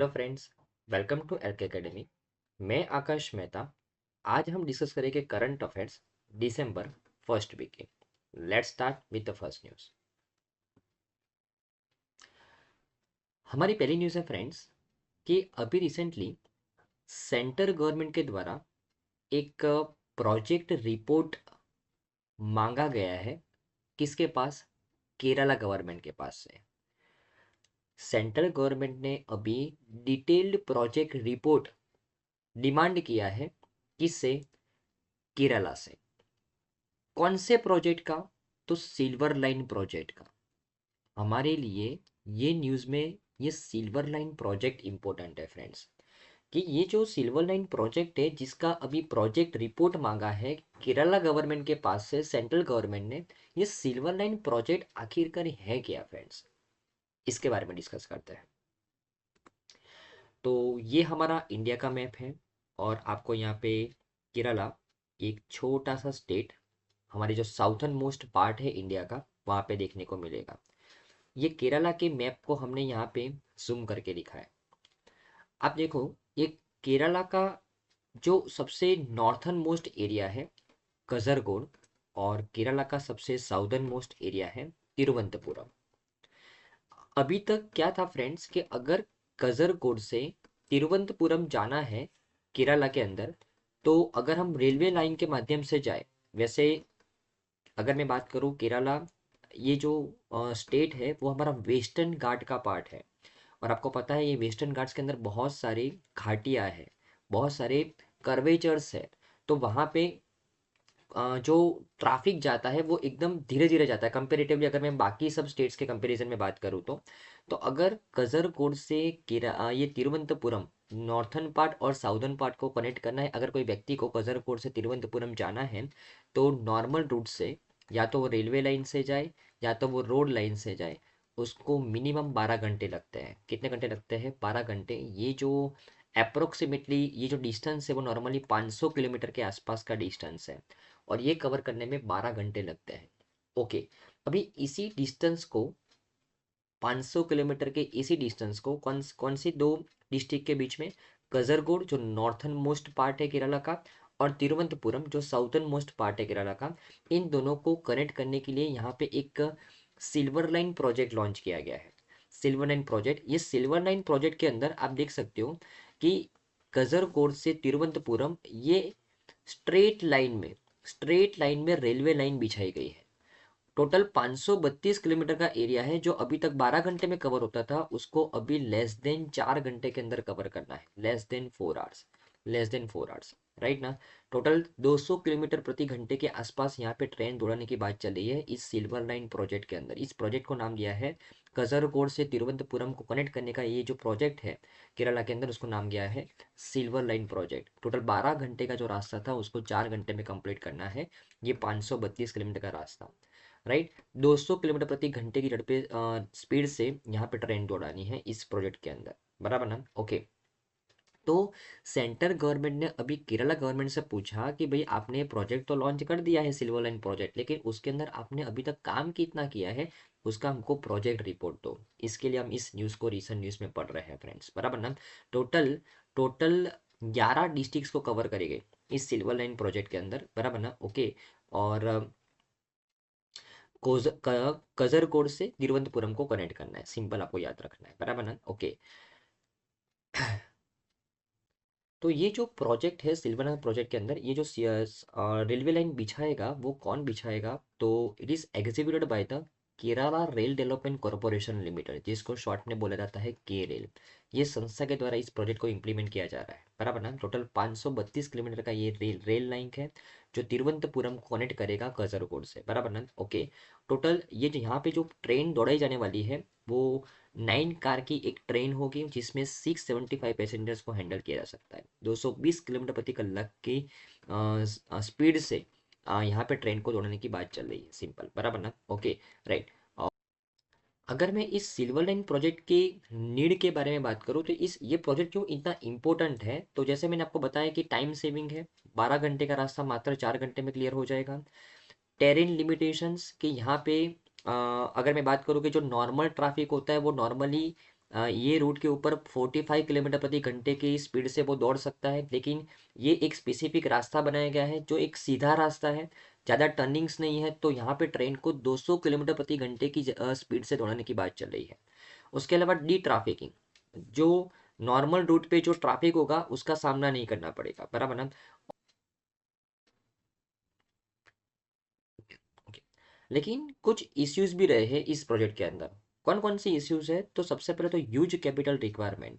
Hello friends, welcome to LK academy. मैं आकाश मेहता। आज हम डिस्कस करेंगे current affairs December first week के। Let's start with the first news. हमारी पहली न्यूज़ है फ्रेंड्स कि अभी रिसेंटली सेंटर गवर्नमेंट के द्वारा एक प्रोजेक्ट रिपोर्ट मांगा गया है। किसके पास? केरला गवर्नमेंट के पास से। सेंट्रल गवर्नमेंट ने अभी डिटेल्ड प्रोजेक्ट रिपोर्ट डिमांड किया है। किससे? केरला से। कौन से प्रोजेक्ट का? तो सिल्वर लाइन प्रोजेक्ट का। हमारे लिए ये न्यूज़ में ये सिल्वर लाइन प्रोजेक्ट इंपॉर्टेंट है फ्रेंड्स, कि ये जो सिल्वर लाइन प्रोजेक्ट है जिसका अभी प्रोजेक्ट रिपोर्ट मांगा है केरला गवर्नमेंट के पास से सेंट्रल गवर्नमेंट ने, ये सिल्वर लाइन प्रोजेक्ट आखिरकार है क्या फ्रेंड्स, इसके बारे में डिस्कस करते हैं। तो ये हमारा इंडिया का मैप है और आपको यहाँ पे केरला, एक छोटा सा स्टेट, हमारी जो साउथर्न मोस्ट पार्ट है इंडिया का, वहाँ पे देखने को मिलेगा। ये केरला के मैप को हमने यहाँ पे जूम करके दिखा है। आप देखो, ये केरला का जो सबसे नॉर्थर्न मोस्ट एरिया है कजरगोड, और केरला का सबसे साउदर्न मोस्ट एरिया है तिरुवनंतपुरम। अभी तक क्या था फ्रेंड्स कि अगर कजरगोड से तिरुवनंतपुरम जाना है केरला के अंदर, तो अगर हम रेलवे लाइन के माध्यम से जाए, वैसे अगर मैं बात करूँ केरला, ये जो स्टेट है वो हमारा वेस्टर्न घाट का पार्ट है। और आपको पता है ये वेस्टर्न घाट्स के अंदर बहुत सारी घाटियाँ हैं, बहुत सारे कर्वेचर्स है। तो वहाँ पे जो ट्रैफिक जाता है वो एकदम धीरे धीरे जाता है कंपेरेटिवली, अगर मैं बाकी सब स्टेट्स के कंपैरिजन में बात करूँ तो अगर कजरकोड से ये तिरुवनंतपुरम, नॉर्थर्न पार्ट और साउदर्न पार्ट को कनेक्ट करना है, अगर कोई व्यक्ति को कजरकोड से तिरुवनंतपुरम जाना है, तो नॉर्मल रूट से या तो वो रेलवे लाइन से जाए या तो वो रोड लाइन से जाए, उसको मिनिमम 12 घंटे लगते हैं। कितने घंटे लगते हैं? 12 घंटे। ये जो अप्रोक्सीमेटली ये जो डिस्टेंस है वो नॉर्मली 500 किलोमीटर के आसपास का डिस्टेंस है, और ये कवर करने में 12 घंटे लगते हैं। ओके, अभी इसी डिस्टेंस को, 500 किलोमीटर के इसी डिस्टेंस को कौन कौन सी दो डिस्ट्रिक्ट के बीच में, कजरगोड जो नॉर्थर्न मोस्ट पार्ट है केरला का, और तिरुवनंतपुरम जो साउथर्न मोस्ट पार्ट है केरला का, इन दोनों को कनेक्ट करने के लिए यहाँ पे एक सिल्वर लाइन प्रोजेक्ट लॉन्च किया गया है। सिल्वर लाइन प्रोजेक्ट, ये सिल्वर लाइन प्रोजेक्ट के अंदर आप देख सकते हो कि कजरगोड से तिरुवनंतपुरम, ये स्ट्रेट लाइन में रेलवे लाइन बिछाई गई है। टोटल 532 किलोमीटर का एरिया है, जो अभी तक 12 घंटे में कवर होता था, उसको अभी लेस देन 4 घंटे के अंदर कवर करना है। लेस देन 4 आवर्स, राइट ना। टोटल 200 किलोमीटर प्रति घंटे के आसपास यहाँ पे ट्रेन दौड़ाने की बात चल रही है इस सिल्वर लाइन प्रोजेक्ट के अंदर। इस प्रोजेक्ट को नाम दिया है, कजरगोड से तिरुवनंतपुरम को कनेक्ट करने का ये जो प्रोजेक्ट है केरला के अंदर, उसको नाम दिया है सिल्वर लाइन प्रोजेक्ट। टोटल 12 घंटे का जो रास्ता था उसको 4 घंटे में कंप्लीट करना है, ये 532 किलोमीटर का रास्ता, राइट। 200 किलोमीटर प्रति घंटे की रफ्त पे स्पीड से यहाँ पे ट्रेन दौड़ानी है इस प्रोजेक्ट के अंदर, बराबर ना। ओके, तो सेंटर गवर्नमेंट ने अभी केरला गवर्नमेंट से पूछा कि भाई आपने प्रोजेक्ट तो लॉन्च कर दिया है सिल्वर लाइन प्रोजेक्ट, लेकिन उसके अंदर आपने अभी तक काम कितना किया है, उसका हमको प्रोजेक्ट रिपोर्ट दो। इसके लिए हम इस न्यूज़ को रिसेंट न्यूज़ में पढ़ रहे हैं फ्रेंड्स, बराबर ना। टोटल टोटल 11 डिस्ट्रिक्ट्स को कवर करेंगे इस सिल्वर लाइन प्रोजेक्ट के अंदर, बराबर ना। ओके, और कजरकोड से तिरुवनंतपुरम को कनेक्ट करना है, सिंपल आपको याद रखना है, बराबर ना। ओके, तो ये जो प्रोजेक्ट है सिल्वर लाइन प्रोजेक्ट के अंदर, ये जो रेलवे लाइन बिछाएगा वो कौन बिछाएगा? तो it is executed by the Kerala rail development corporation limited, जिसको शॉर्ट में बोला जाता है के रेल। ये संस्था के द्वारा इस प्रोजेक्ट को इम्प्लीमेंट किया जा रहा है, बराबर ना। टोटल 532 किलोमीटर का ये रेल लाइन है जो तिरुवनंतपुरम को कनेक्ट करेगा कजरगोड से, बराबर ना। ओके, टोटल ये जो यहाँ पे जो ट्रेन दौड़ाई जाने वाली है वो 9 कार की एक ट्रेन होगी, जिसमें 675 पैसेंजर्स को हैंडल किया जा सकता है। 220 किलोमीटर प्रति घंटे की स्पीड से यहाँ पे ट्रेन को दौड़ाने की बात चल रही है, सिंपल, बराबर ना। Okay, right. अगर मैं इस सिल्वर लाइन प्रोजेक्ट की नीड के बारे में बात करूँ, तो इस ये प्रोजेक्ट क्यों इतना इंपॉर्टेंट है, तो जैसे मैंने आपको बताया कि टाइम सेविंग है, 12 घंटे का रास्ता मात्र 4 घंटे में क्लियर हो जाएगा। टेरेन लिमिटेशंस कि यहाँ पे अगर मैं बात करूँ कि जो नॉर्मल ट्रैफिक होता है वो नॉर्मली ये रूट के ऊपर 45 किलोमीटर प्रति घंटे की स्पीड से वो दौड़ सकता है, लेकिन ये एक स्पेसिफिक रास्ता बनाया गया है जो एक सीधा रास्ता है, ज़्यादा टर्निंग्स नहीं है, तो यहाँ पे ट्रेन को 200 किलोमीटर प्रति घंटे की स्पीड से दौड़ाने की बात चल रही है। उसके अलावा डी ट्रैफिकिंग, जो नॉर्मल रूट पे जो ट्रैफिक होगा उसका सामना नहीं करना पड़ेगा, बराबर ना। ओके। लेकिन कुछ इश्यूज भी रहे हैं इस प्रोजेक्ट के अंदर। कौन कौन सी इश्यूज है, तो सबसे पहले तो ह्यूज कैपिटल रिक्वायरमेंट।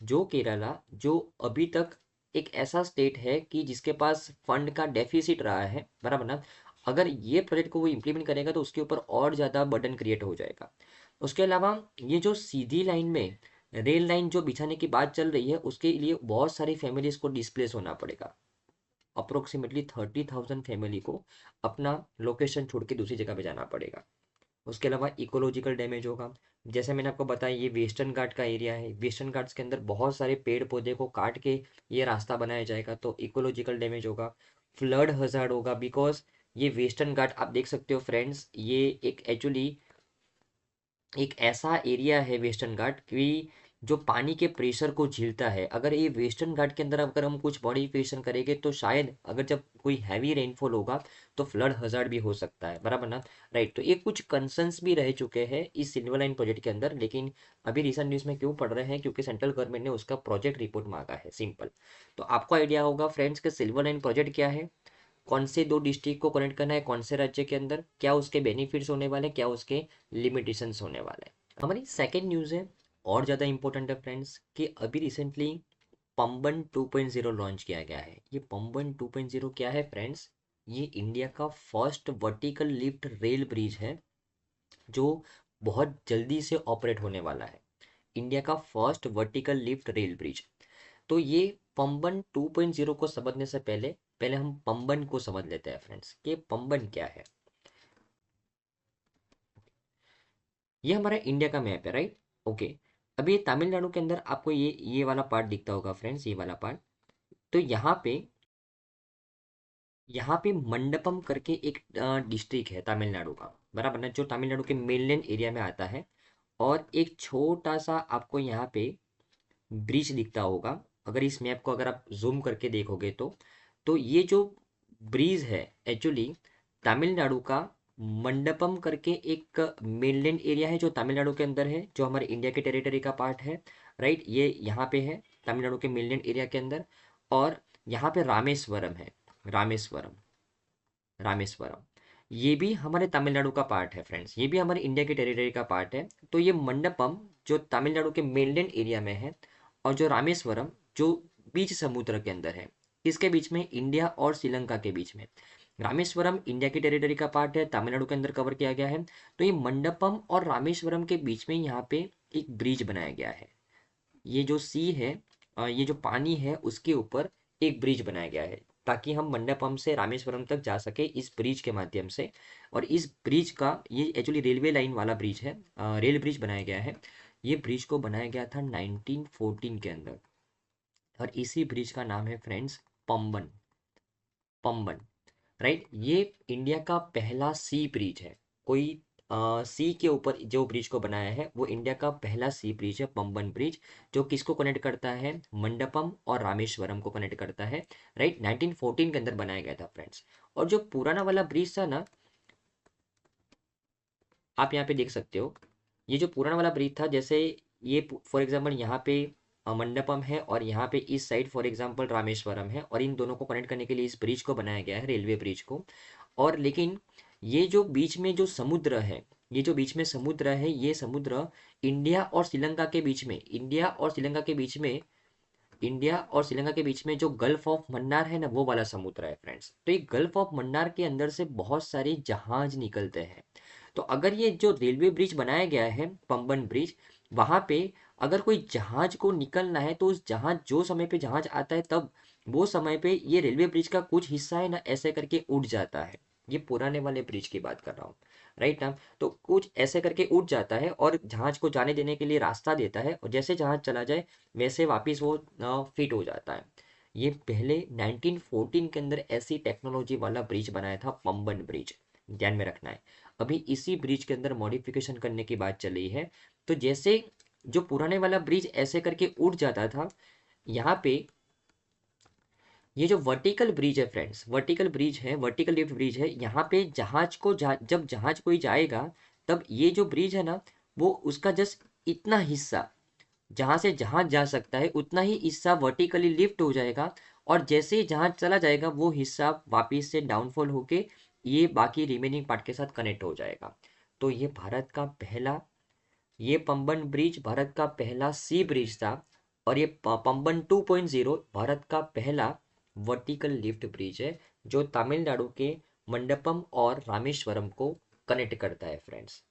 जो केरला, जो अभी तक एक ऐसा स्टेट है कि जिसके पास फंड का डेफिसिट रहा है, बराबर ना, अगर ये प्रोजेक्ट को वो इम्प्लीमेंट करेगा तो उसके ऊपर और ज़्यादा बर्डन क्रिएट हो जाएगा। उसके अलावा ये जो सीधी लाइन में रेल लाइन जो बिछाने की बात चल रही है, उसके लिए बहुत सारी फैमिलीज को डिस्प्लेस होना पड़ेगा। अप्रोक्सीमेटली 30,000 फैमिली को अपना लोकेशन छोड़ के दूसरी जगह पे जाना पड़ेगा। उसके अलावा इकोलॉजिकल डैमेज होगा। जैसे मैंने आपको बताया, ये वेस्टर्न घाट का एरिया है, वेस्टर्न घाट्स के अंदर बहुत सारे पेड़ पौधे को काट के ये रास्ता बनाया जाएगा, तो इकोलॉजिकल डैमेज होगा। फ्लड हजार्ड होगा, बिकॉज ये वेस्टर्न घाट आप देख सकते हो फ्रेंड्स, ये एक एक्चुअली एक ऐसा एरिया है वेस्टर्न घाट कि जो पानी के प्रेशर को झेलता है। अगर ये वेस्टर्न घाट के अंदर अगर हम कुछ मॉडिफिकेशन करेंगे तो शायद अगर जब कोई हैवी रेनफॉल होगा तो फ्लड हजार्ड भी हो सकता है, बराबर ना। राइट, तो ये कुछ कंसर्न्स भी रह चुके हैं इस सिल्वर लाइन प्रोजेक्ट के अंदर, लेकिन अभी रिसेंट न्यूज़ में क्यों पढ़ रहे हैं, क्योंकि सेंट्रल गवर्नमेंट ने उसका प्रोजेक्ट रिपोर्ट मांगा है, सिंपल। तो आपको आइडिया होगा फ्रेंड्स कि सिल्वर लाइन प्रोजेक्ट क्या है, कौन से दो डिस्ट्रिक्ट को कनेक्ट करना है, कौन से राज्य के अंदर, क्या उसके बेनिफिट्स होने वाले, क्या उसके लिमिटेशंस होने वाले हैं। हमारी सेकेंड न्यूज़ है, और ज़्यादा इंपॉर्टेंट है फ्रेंड्स, कि अभी रिसेंटली पंबन 2.0 लॉन्च किया गया है। ये पंबन 2.0 क्या है फ्रेंड्स, ये इंडिया का first vertical lift rail bridge है जो बहुत जल्दी से ऑपरेट होने वाला है। इंडिया का first vertical lift rail bridge. तो ये पंबन 2.0 को समझने से पहले पहले हम पंबन को समझ लेते हैं फ्रेंड्स, कि पंबन क्या है। ये हमारा इंडिया का मैप है, राइट। ओके। अभी ये तमिलनाडु के अंदर आपको ये वाला पार्ट दिखता होगा फ्रेंड्स, ये वाला पार्ट। तो यहाँ पे मंडपम करके एक डिस्ट्रिक्ट है तमिलनाडु का, बराबर ना, जो तमिलनाडु के मेनलैंड एरिया में आता है। और एक छोटा सा आपको यहाँ पे ब्रिज दिखता होगा, अगर इस मैप को अगर आप जूम करके देखोगे तो ये जो ब्रिज है एक्चुअली तमिलनाडु का मंडपम करके एक मेनलैंड एरिया है जो तमिलनाडु के अंदर है, जो हमारे इंडिया के टेरिटरी का पार्ट है। राइट, ये यहाँ पे है तमिलनाडु के मेनलैंड एरिया के अंदर। और यहाँ पे रामेश्वरम है, रामेश्वरम, रामेश्वरम, ये भी हमारे तमिलनाडु का पार्ट है फ्रेंड्स, ये भी हमारे इंडिया के टेरिटरी का पार्ट है। तो ये मंडपम जो तमिलनाडु के मेनलैंड एरिया में है, और जो रामेश्वरम जो बीच समुद्र के अंदर है, इसके बीच में, इंडिया और श्रीलंका के बीच में। रामेश्वरम इंडिया की टेरिटरी का पार्ट है, तमिलनाडु के अंदर कवर किया गया है। तो ये मंडपम और रामेश्वरम के बीच में यहाँ पे एक ब्रिज बनाया गया है। ये जो सी है, ये जो पानी है उसके ऊपर एक ब्रिज बनाया गया है, ताकि हम मंडपम से रामेश्वरम तक जा सके इस ब्रिज के माध्यम से। और इस ब्रिज का, ये एक्चुअली रेलवे लाइन वाला ब्रिज है, रेल ब्रिज बनाया गया है। ये ब्रिज को बनाया गया था 1914 के अंदर, और इसी ब्रिज का नाम है फ्रेंड्स पंबन, पंबन। राइट, ये इंडिया का पहला सी ब्रिज है। कोई सी के ऊपर जो ब्रिज को बनाया है वो इंडिया का पहला सी ब्रिज है, पंबन ब्रिज, जो किसको कनेक्ट करता है, मंडपम और रामेश्वरम को कनेक्ट करता है। राइट, 1914 के अंदर बनाया गया था फ्रेंड्स। और जो पुराना वाला ब्रिज था ना, आप यहाँ पे देख सकते हो, ये जो पुराना वाला ब्रिज था, जैसे ये फॉर एग्जांपल यहाँ पे मंडपम है और यहाँ पे इस साइड फॉर एग्जांपल रामेश्वरम है, और इन दोनों को कनेक्ट करने के लिए इस ब्रिज को बनाया गया है, रेलवे ब्रिज को। और लेकिन ये जो बीच में जो समुद्र है, ये जो बीच में समुद्र है, ये समुद्र इंडिया और श्रीलंका के बीच में, इंडिया और श्रीलंका के बीच में, इंडिया और श्रीलंका के बीच में जो गल्फ ऑफ मन्नार है ना, वो वाला समुद्र है फ्रेंड्स। तो ये गल्फ ऑफ मन्नार के अंदर से बहुत सारे जहाज निकलते हैं। तो अगर ये जो रेलवे ब्रिज बनाया गया है पंबन ब्रिज, वहां पे अगर कोई जहाज को निकलना है तो उस जहाज, जो समय पे जहाज आता है तब वो समय पे ये रेलवे ब्रिज का कुछ हिस्सा है ना, ऐसे करके उठ जाता है। ये पुराने वाले ब्रिज की बात कर रहा हूँ, राइट ना। तो कुछ ऐसे करके उठ जाता है और जहाज को जाने देने के लिए रास्ता देता है, और जैसे जहाज चला जाए वैसे वापस वो फिट हो जाता है। ये पहले 1914 के अंदर ऐसी टेक्नोलॉजी वाला ब्रिज बनाया था, पंबन ब्रिज, ध्यान में रखना है। अभी इसी ब्रिज के अंदर मॉडिफिकेशन करने की बात चल रही है। तो जैसे जो पुराने वाला ब्रिज ऐसे करके उठ जाता था, यहाँ पे ये जो वर्टिकल ब्रिज है फ्रेंड्स, वर्टिकल ब्रिज है, वर्टिकल लिफ्ट ब्रिज है, यहाँ पे जब जहाज कोई जाएगा, तब ये जो ब्रिज है ना, वो उसका जस्ट इतना हिस्सा, जहां से जहाज जा सकता है उतना ही हिस्सा वर्टिकली लिफ्ट हो जाएगा, और जैसे ही जहाज चला जाएगा वो हिस्सा वापिस से डाउनफॉल होके ये बाकी रिमेनिंग पार्ट के साथ कनेक्ट हो जाएगा। तो ये भारत का पहला, ये पंबन ब्रिज भारत का पहला सी ब्रिज था, और ये पंबन 2.0 भारत का पहला वर्टिकल लिफ्ट ब्रिज है, जो तमिलनाडु के मंडपम और रामेश्वरम को कनेक्ट करता है फ्रेंड्स,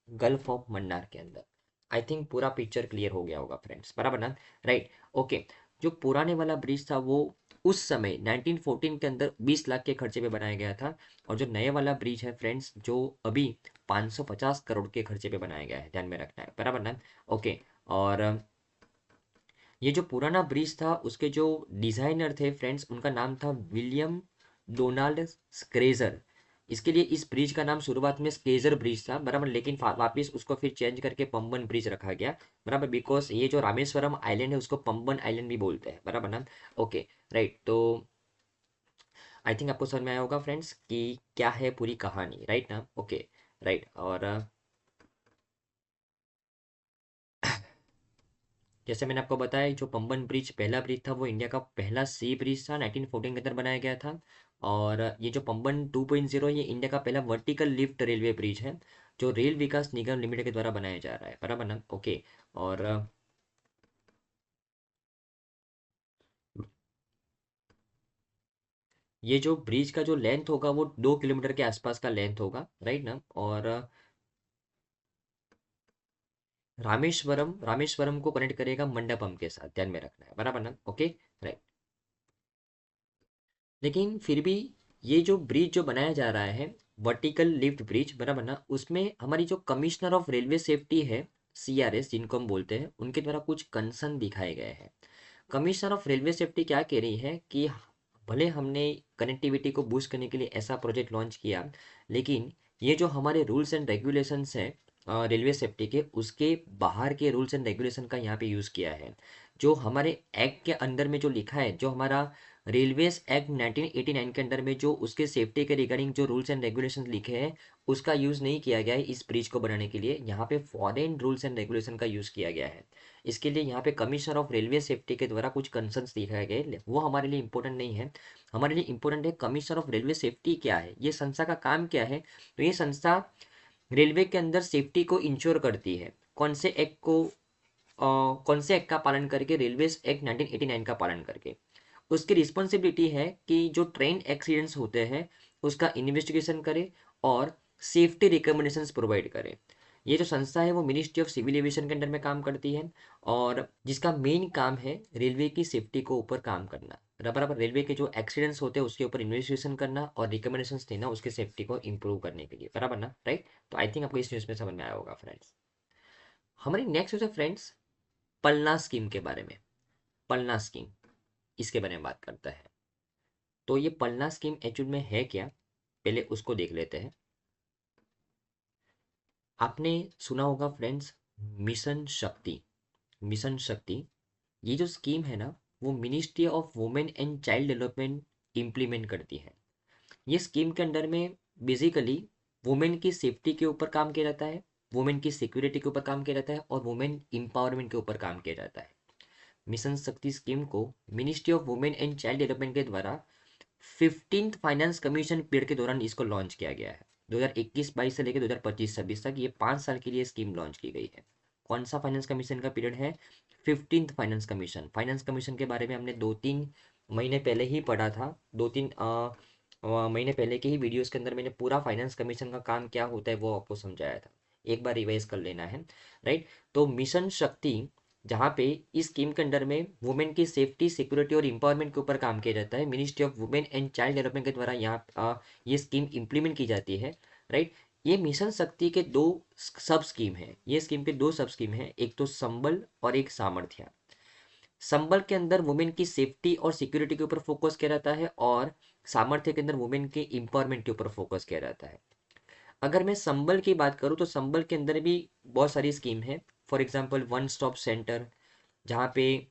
गल्फ ऑफ मन्नार के अंदर। आई थिंक पूरा पिक्चर क्लियर हो गया होगा फ्रेंड्स, बराबर ना? Right, okay. जो पुराने वाला ब्रिज था वो उस समय 1914 के अंदर 20 लाख के खर्चे पे बनाया गया था, और जो नए वाला ब्रिज है फ्रेंड्स, जो अभी 550 करोड़ के खर्चे पे बनाया गया है, ध्यान में रखना है, बराबर ना? ओके। और ये जो पुराना ब्रिज था उसके जो डिजाइनर थे फ्रेंड्स, उनका नाम था विलियम डोनाल्ड स्क्रेजर। इसके लिए इस ब्रिज का नाम शुरुआत में स्केजर ब्रिज था, बराबर, लेकिन वापस उसको फिर चेंज करके पंबन ब्रिज रखा गया, बराबर, बिकॉज ये जो रामेश्वरम आइलैंड है उसको पंबन आइलैंड भी बोलते हैं, बराबर ना? Okay, right. तो आई थिंक आपको समझ में आया होगा फ्रेंड्स कि क्या है पूरी कहानी, राइट ना? Okay, right. और जैसे मैंने आपको बताया, जो पंबन ब्रिज पहला ब्रिज था वो इंडिया का पहला सी ब्रिज था, 1914 के अंदर बनाया गया था। और ये जो पंबन 2.0 ये इंडिया का पहला वर्टिकल लिफ्ट रेलवे ब्रिज है, जो रेल विकास निगम लिमिटेड के द्वारा बनाया जा रहा है, बराबर ना? ओके। और ये जो ब्रिज का जो लेंथ होगा वो 2 किलोमीटर के आसपास का लेंथ होगा, राइट ना? और रामेश्वरम को कनेक्ट करेगा मंडपम के साथ, ध्यान में रखना है, बराबर ना? Okay, right. लेकिन फिर भी ये जो ब्रिज जो बनाया जा रहा है, वर्टिकल लिफ्ट ब्रिज, बराबर ना, उसमें हमारी जो कमिश्नर ऑफ रेलवे सेफ्टी है, CRS जिनको हम बोलते हैं, उनके द्वारा कुछ कंसर्न दिखाए गए हैं। कमिश्नर ऑफ रेलवे सेफ्टी क्या कह रही है कि भले हमने कनेक्टिविटी को बूस्ट करने के लिए ऐसा प्रोजेक्ट लॉन्च किया, लेकिन ये जो हमारे रूल्स एंड रेगुलेशंस हैं रेलवे सेफ्टी के, उसके बाहर के रूल्स एंड रेगुलेशन का यहाँ पे यूज़ किया है। जो हमारे एक्ट के अंदर में जो लिखा है, जो हमारा रेलवेज एक्ट 1989 के अंदर में जो उसके सेफ्टी के रिगार्डिंग जो रूल्स एंड रेगुलेशन लिखे हैं, उसका यूज़ नहीं किया गया है इस ब्रिज को बनाने के लिए। यहाँ पे फॉरेन रूल्स एंड रेगुलेशन का यूज़ किया गया है। इसके लिए यहाँ पे कमिश्नर ऑफ रेलवे सेफ्टी के द्वारा कुछ कंसर्न्स दिखाए गए, वो हमारे लिए इंपॉर्टेंट नहीं है। हमारे लिए इंपॉर्टेंट है कमिश्नर ऑफ रेलवे सेफ्टी क्या है, ये संस्था का काम क्या है। तो ये संस्था रेलवे के अंदर सेफ्टी को इंश्योर करती है। कौन से एक्ट का पालन करके? रेलवेज एक्ट 1989 का पालन करके। उसकी रिस्पॉन्सिबिलिटी है कि जो ट्रेन एक्सीडेंट्स होते हैं उसका इन्वेस्टिगेशन करे और सेफ्टी रिकमेंडेशंस प्रोवाइड करे। ये जो संस्था है वो मिनिस्ट्री ऑफ सिविल एविएशन के अंडर में काम करती है, और जिसका मेन काम है रेलवे की सेफ्टी को ऊपर काम करना, बराबर, रेलवे के जो एक्सीडेंट्स होते हैं उसके ऊपर इन्वेस्टिगेशन करना और रिकमेंडेशंस देना उसके सेफ्टी को इंप्रूव करने के लिए, बराबर ना? राइट। तो आई थिंक आपको इस न्यूज़ में समझ में आया होगा फ्रेंड्स। हमारी नेक्स्ट न्यूज़ है फ्रेंड्स पलना स्कीम के बारे में। पलना स्कीम, इसके बारे में बात करता है। तो ये पलना स्कीम एक्चुअल में है क्या, पहले उसको देख लेते हैं। आपने सुना होगा फ्रेंड्स, मिशन शक्ति। मिशन शक्ति, ये जो स्कीम है ना, वो ministry of women and child development implement करती है। ये स्कीम के अंडर में बेसिकली वुमेन की सेफ्टी के ऊपर काम किया जाता है, वुमेन की सिक्योरिटी के ऊपर काम किया जाता है, और वुमेन एम्पावरमेंट के ऊपर काम किया जाता है। मिशन शक्ति स्कीम को ministry of women and child development के द्वारा 15th फाइनेंस कमीशन पीरियड के दौरान इसको लॉन्च किया गया है। 2021-22 से लेकर 2025-26 तक ये 5 साल के लिए स्कीम लॉन्च की गई है। कौन सा फाइनेंस कमीशन का पीरियड है? 15th finance commission. Finance commission के बारे में हमने 2-3 महीने पहले ही पढ़ा था। 2-3 महीने पहले के ही वीडियोस के अंदर मैंने पूरा फाइनेंस कमीशन का काम क्या होता है वो आपको समझाया था। एक बार रिवाइज कर लेना है, राइट। तो मिशन शक्ति, जहाँ पे इस स्कीम के अंडर में वुमेन की सेफ्टी, सिक्योरिटी और इंपावरमेंट के ऊपर काम किया जाता है, ministry of women and child development के द्वारा यहाँ ये स्कीम इंप्लीमेंट की जाती है, राइट। ये मिशन शक्ति के दो सब स्कीम है, ये स्कीम के दो सब स्कीम है, एक तो संबल और एक सामर्थ्य। संबल के अंदर वुमेन की सेफ्टी और सिक्योरिटी के ऊपर फोकस किया जाता है, और सामर्थ्य के अंदर वुमेन के इंपावरमेंट के ऊपर फोकस किया जाता है। अगर मैं संबल की बात करूं तो संबल के अंदर भी बहुत सारी स्कीम है। For example one stop centre, जहाँ पे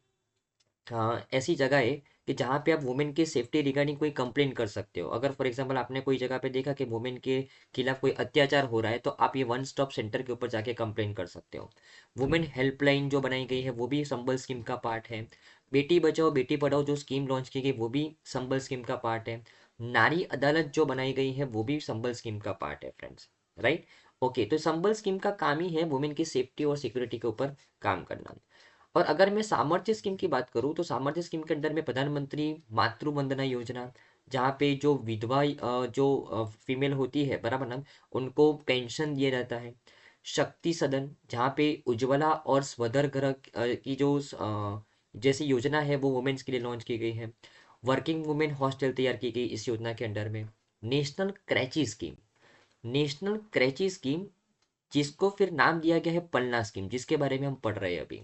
ऐसी जगह है कि जहाँ पे आप वुमेन की सेफ्टी रिगार्डिंग कोई कंप्लेन कर सकते हो। अगर फॉर एग्जांपल आपने कोई जगह पे देखा कि वुमेन के खिलाफ कोई अत्याचार हो रहा है, तो आप ये वन स्टॉप सेंटर के ऊपर जाके कंप्लेन कर सकते हो। वुमेन हेल्पलाइन जो बनाई गई है वो भी संबल स्कीम का पार्ट है। बेटी बचाओ बेटी पढ़ाओ जो स्कीम लॉन्च की गई वो भी संबल स्कीम का पार्ट है। नारी अदालत जो बनाई गई है वो भी संबल स्कीम का पार्ट है फ्रेंड्स, राइट। ओके, तो संबल स्कीम का काम ही है वुमेन की सेफ्टी और सिक्योरिटी के ऊपर काम करना। और अगर मैं सामर्थ्य स्कीम की बात करूँ तो सामर्थ्य स्कीम के अंदर में प्रधानमंत्री मातृ वंदना योजना, जहाँ पे जो विधवा जो फीमेल होती है, बराबर ना, उनको पेंशन दिया जाता है। शक्ति सदन, जहाँ पे उज्ज्वला और स्वधर घर की जो जैसी योजना है वो वुमेन्स के लिए लॉन्च की गई है। वर्किंग वुमेन हॉस्टल तैयार की गई इस योजना के अंडर में। नेशनल क्रैची स्कीम, नेशनल क्रैची स्कीम, जिसको फिर नाम दिया गया है पलना स्कीम, जिसके बारे में हम पढ़ रहे हैं अभी।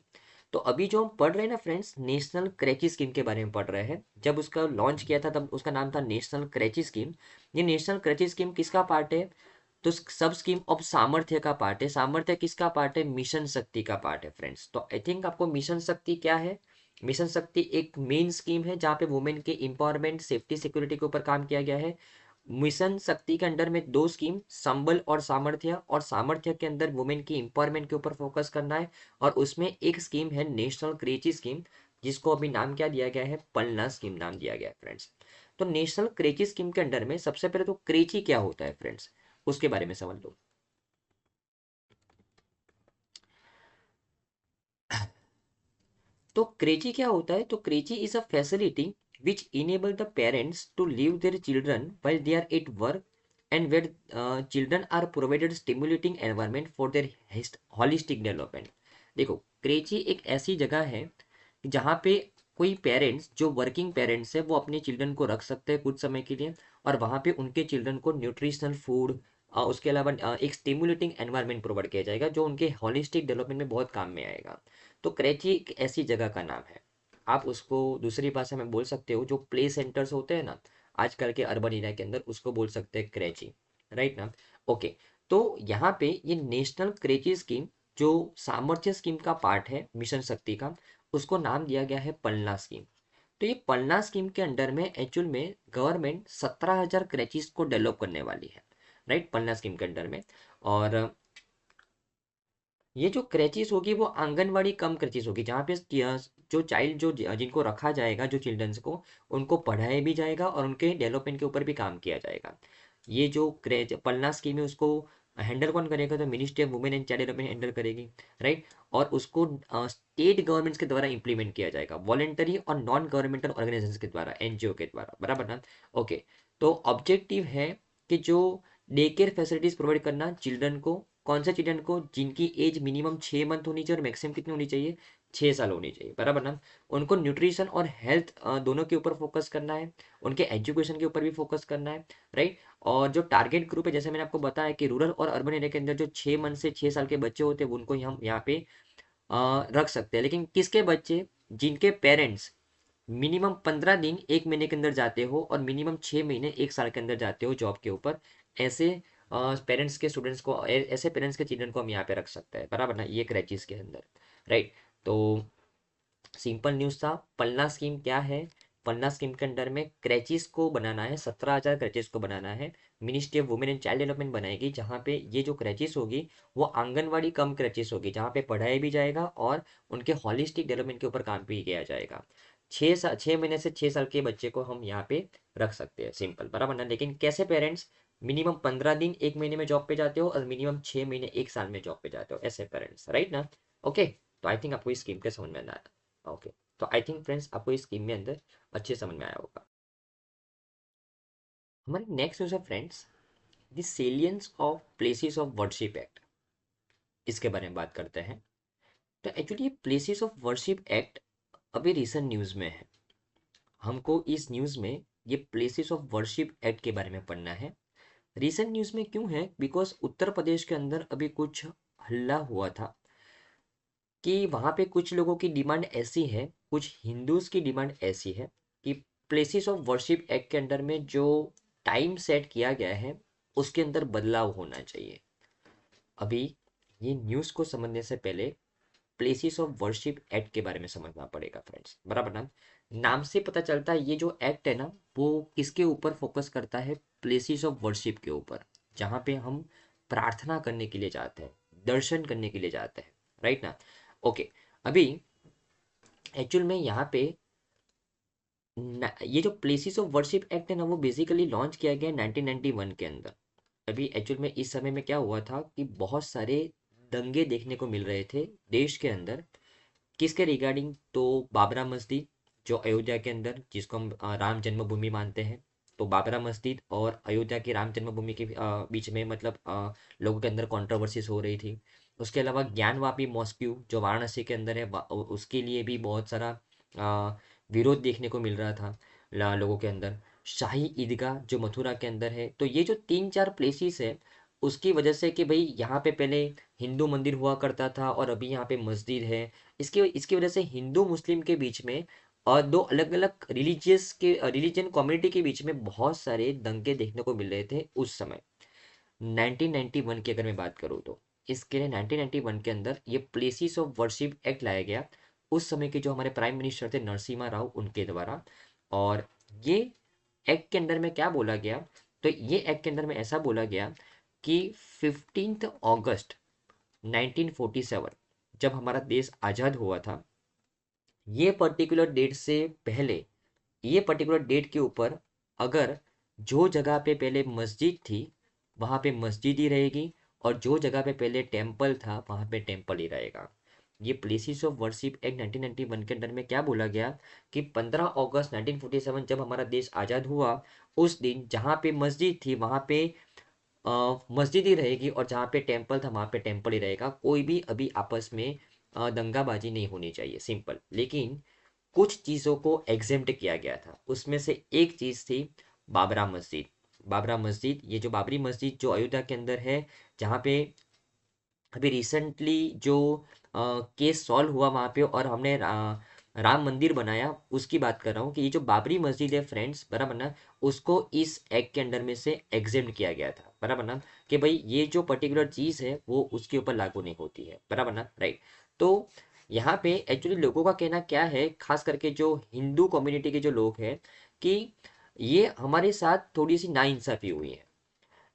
तो अभी जो हम पढ़ रहे हैं ना फ्रेंड्स, नेशनल क्रैची स्कीम के बारे में पढ़ रहे हैं। जब उसका लॉन्च किया था तब उसका नाम था नेशनल क्रैची स्कीम। ये नेशनल क्रैची स्कीम किसका पार्ट है? तो सब स्कीम ऑफ सामर्थ्य का पार्ट है। सामर्थ्य किसका पार्ट है? मिशन शक्ति का पार्ट है फ्रेंड्स। तो आई थिंक आपको मिशन शक्ति क्या है? मिशन शक्ति एक मेन स्कीम है जहाँ पे वुमेन के इंपावरमेंट सेफ्टी सिक्योरिटी के ऊपर काम किया गया है। मिशन शक्ति के अंडर में दो स्कीम, संबल और सामर्थ्य के अंदर वुमेन की इंपावरमेंट के ऊपर फोकस करना है। और उसमें एक स्कीम है नेशनल क्रेची स्कीम, जिसको अभी नाम क्या दिया गया है? पलना स्कीम नाम दिया गया है फ्रेंड्स। तो नेशनल क्रेची स्कीम के अंडर में सबसे पहले तो क्रेची क्या होता है फ्रेंड्स, उसके बारे में समझ लो। तो क्रेची क्या होता है? तो creche is a facility which enable the parents to leave their children while they are at work and where children are provided stimulating environment for their holistic development। देखो, क्रेची एक ऐसी जगह है जहाँ पे कोई पेरेंट्स जो वर्किंग पेरेंट्स है वो अपने चिल्ड्रन को रख सकते हैं कुछ समय के लिए, और वहाँ पे उनके चिल्ड्रन को न्यूट्रिशनल फूड, उसके अलावा एक स्टिमुलेटिंग एनवायरनमेंट प्रोवाइड किया जाएगा जो उनके हॉलिस्टिक डेवलपमेंट में बहुत काम में आएगा। तो क्रेची एक ऐसी जगह का नाम है। आप उसको दूसरी भाषा में बोल सकते हो, जो प्ले सेंटर्स होते हैं ना आजकल के अर्बन एरिया के अंदर, उसको बोल सकते हैं क्रेची, राइट ना। ओके, तो यहाँ पे ये नेशनल क्रेची स्कीम जो सामर्थ्य स्कीम का पार्ट है मिशन शक्ति का, उसको नाम दिया गया है पलना स्कीम। तो ये पलना स्कीम के अंडर में एक्चुअल में गवर्नमेंट 17,000 क्रैचेस को डेवलप करने वाली है, राइट, पलना स्कीम के अंडर में। और ये जो क्रैचेस होगी वो आंगनवाड़ी कम क्रैचेस होगी, जहाँ पे जो चाइल्ड जो जिनको रखा जाएगा, जो चिल्ड्रंस को, उनको पढ़ाया भी जाएगा और उनके डेवलपमेंट के ऊपर भी काम किया जाएगा। ये जो क्रैच पलना स्कीम है उसको हैंडल कौन करेगा? तो ministry of women and child development handle करेगी, राइट। और उसको स्टेट गवर्नमेंट्स के द्वारा इंप्लीमेंट किया जाएगा, वॉलेंटरी और नॉन गवर्नमेंटल ऑर्गेनाइजेशन के द्वारा, एनजीओ के द्वारा, बराबर ना। ओके, तो ऑब्जेक्टिव है कि जो डे केयर फैसिलिटीज प्रोवाइड करना चिल्ड्रन को, कौन से चिल्ड्रन को? जिनकी एज मिनिमम 6 मंथ होनी चाहिए और मैक्सिमम कितनी होनी चाहिए? 6 साल होनी चाहिए, बराबर ना। उनको न्यूट्रिशन और हेल्थ दोनों के ऊपर फोकस करना है, उनके एजुकेशन के ऊपर भी फोकस करना है, राइट। और जो टारगेट ग्रुप है, जैसे मैंने आपको बताया कि रूरल और अर्बन एरिया के अंदर जो 6 मंथ से 6 साल के बच्चे होते हैं उनको हम यहाँ पे रख सकते हैं। लेकिन किसके बच्चे? जिनके पेरेंट्स मिनिमम 15 दिन 1 महीने के अंदर जाते हो और मिनिमम 6 महीने 1 साल के अंदर जाते हो जॉब के ऊपर, ऐसे पेरेंट्स के स्टूडेंट्स को, ऐसे पेरेंट्स के चिल्ड्रन को हम यहाँ पे रख सकते हैं, बराबर ना, ये क्रैचेस के अंदर, राइट। तो सिंपल न्यूज़ था। पलना स्कीम क्या है? पलना स्कीम के अंडर में क्रैचेस को बनाना है, 17,000 क्रैचेस को बनाना है। Ministry of women and child development बनाएगी, जहाँ पे ये जो क्रैचेस होगी वो आंगनवाड़ी कम क्रैचेस होगी, जहाँ पे पढ़ाया भी जाएगा और उनके हॉलिस्टिक डेवलपमेंट के ऊपर काम भी किया जाएगा। 6 महीने से 6 साल के बच्चे को हम यहाँ पे रख सकते हैं, सिंपल, बराबर ना। लेकिन कैसे पेरेंट्स? मिनिमम 15 दिन 1 महीने में जॉब पे जाते हो और मिनिमम 6 महीने 1 साल में जॉब पे जाते हो, ऐसे पेरेंट्स, राइट ना। ओके, तो आई थिंक आपको इस स्कीम के समझ में आया। ओके, तो आई थिंक फ्रेंड्स आपको इस स्कीम में अंदर अच्छे समझ में आया होगा। हमारी नेक्स्ट न्यूज़ है friends, the saliences of places of worship act, इसके बारे में बात करते हैं। तो एक्चुअली ये प्लेसेस ऑफ वर्शिप एक्ट अभी रिसेंट न्यूज़ में है। हमको इस न्यूज़ में ये प्लेसेस ऑफ वर्शिप एक्ट के बारे में पढ़ना है। रिसेंट न्यूज़ में क्यों है? बिकॉज उत्तर प्रदेश के अंदर अभी कुछ हल्ला हुआ था कि वहाँ पे कुछ लोगों की डिमांड ऐसी है, कुछ हिंदूज की डिमांड ऐसी है कि प्लेसेस ऑफ वर्शिप एक्ट के अंडर में जो टाइम सेट किया गया है उसके अंदर बदलाव होना चाहिए। अभी ये न्यूज़ को समझने से पहले प्लेसेस ऑफ वर्शिप एक्ट के बारे में समझना पड़ेगा फ्रेंड्स, बराबर ना। नाम से पता चलता है ये जो एक्ट है ना वो किसके ऊपर फोकस करता है, प्लेसेस ऑफ वर्शिप के ऊपर, जहाँ पे हम प्रार्थना करने के लिए जाते हैं, दर्शन करने के लिए जाते हैं, राइट ना। ओके, अभी एक्चुअल में यहाँ पे ये जो प्लेसेस ऑफ वर्शिप एक्ट है ना वो बेसिकली लॉन्च किया गया 1991 के अंदर। अभी एक्चुअल में इस समय में क्या हुआ था कि बहुत सारे दंगे देखने को मिल रहे थे देश के अंदर, किसके रिगार्डिंग, तो बाबरा मस्जिद जो अयोध्या के अंदर, जिसको हम राम जन्मभूमि मानते हैं, तो बाबरा मस्जिद और अयोध्या की राम जन्मभूमि के बीच में मतलब लोगों के अंदर कंट्रोवर्सीज हो रही थी। उसके अलावा ज्ञानवापी मॉस्क्यू जो वाराणसी के अंदर है उसके लिए भी बहुत सारा अ, विरोध देखने को मिल रहा था लोगों के अंदर। शाही ईदगाह जो मथुरा के अंदर है, तो ये जो तीन चार प्लेसेस है उसकी वजह से कि भाई यहाँ पे पहले हिंदू मंदिर हुआ करता था और अभी यहाँ पे मस्जिद है, इसकी इसकी वजह से हिंदू मुस्लिम के बीच में और दो अलग अलग रिलीजियन कम्युनिटी के बीच में बहुत सारे दंगे देखने को मिल रहे थे उस समय। 1991 की अगर मैं बात करूँ तो इसके लिए 1991 के अंदर ये प्लेसेस ऑफ वर्शिप एक्ट लाया गया, उस समय के जो हमारे प्राइम मिनिस्टर थे नरसिम्हा राव उनके द्वारा। और ये एक्ट के अंदर में क्या बोला गया, तो ये एक्ट के अंदर में ऐसा बोला गया कि 15 अगस्त 1947 जब हमारा देश आज़ाद हुआ था, ये पर्टिकुलर डेट से पहले, ये पर्टिकुलर डेट के ऊपर अगर जो जगह पे पहले मस्जिद थी वहाँ पे मस्जिद ही रहेगी, और जो जगह पे पहले टेम्पल था वहाँ पे टेम्पल ही रहेगा। ये प्लेसेस ऑफ वर्शिप एक्ट 1991 के अंदर में क्या बोला गया कि 15 अगस्त 1947 जब हमारा देश आज़ाद हुआ, उस दिन जहाँ पे मस्जिद थी वहाँ पे मस्जिद ही रहेगी, और जहाँ पे टेम्पल था वहाँ पे टेम्पल ही रहेगा। कोई भी अभी आपस में दंगाबाजी नहीं होनी चाहिए, सिंपल। लेकिन कुछ चीज़ों को एग्जेम्प्ट किया गया था, उसमें से एक चीज़ थी बाबरा मस्जिद। बाबरा मस्जिद, ये जो बाबरी मस्जिद जो अयोध्या के अंदर है, जहाँ पे अभी रिसेंटली जो केस सॉल्व हुआ वहाँ पे और हमने राम मंदिर बनाया, उसकी बात कर रहा हूँ कि ये जो बाबरी मस्जिद है फ्रेंड्स, बराबर ना, उसको इस एक्ट के अंडर में से एग्जेम्प्ट किया गया था, बराबर ना, कि भाई ये जो पर्टिकुलर चीज़ है वो उसके ऊपर लागू नहीं होती है, बराबर ना, राइट। तो यहाँ पे एक्चुअली लोगों का कहना क्या है, खास करके जो हिंदू कम्युनिटी के जो लोग हैं, कि ये हमारे साथ थोड़ी सी नाइंसाफी हुई है।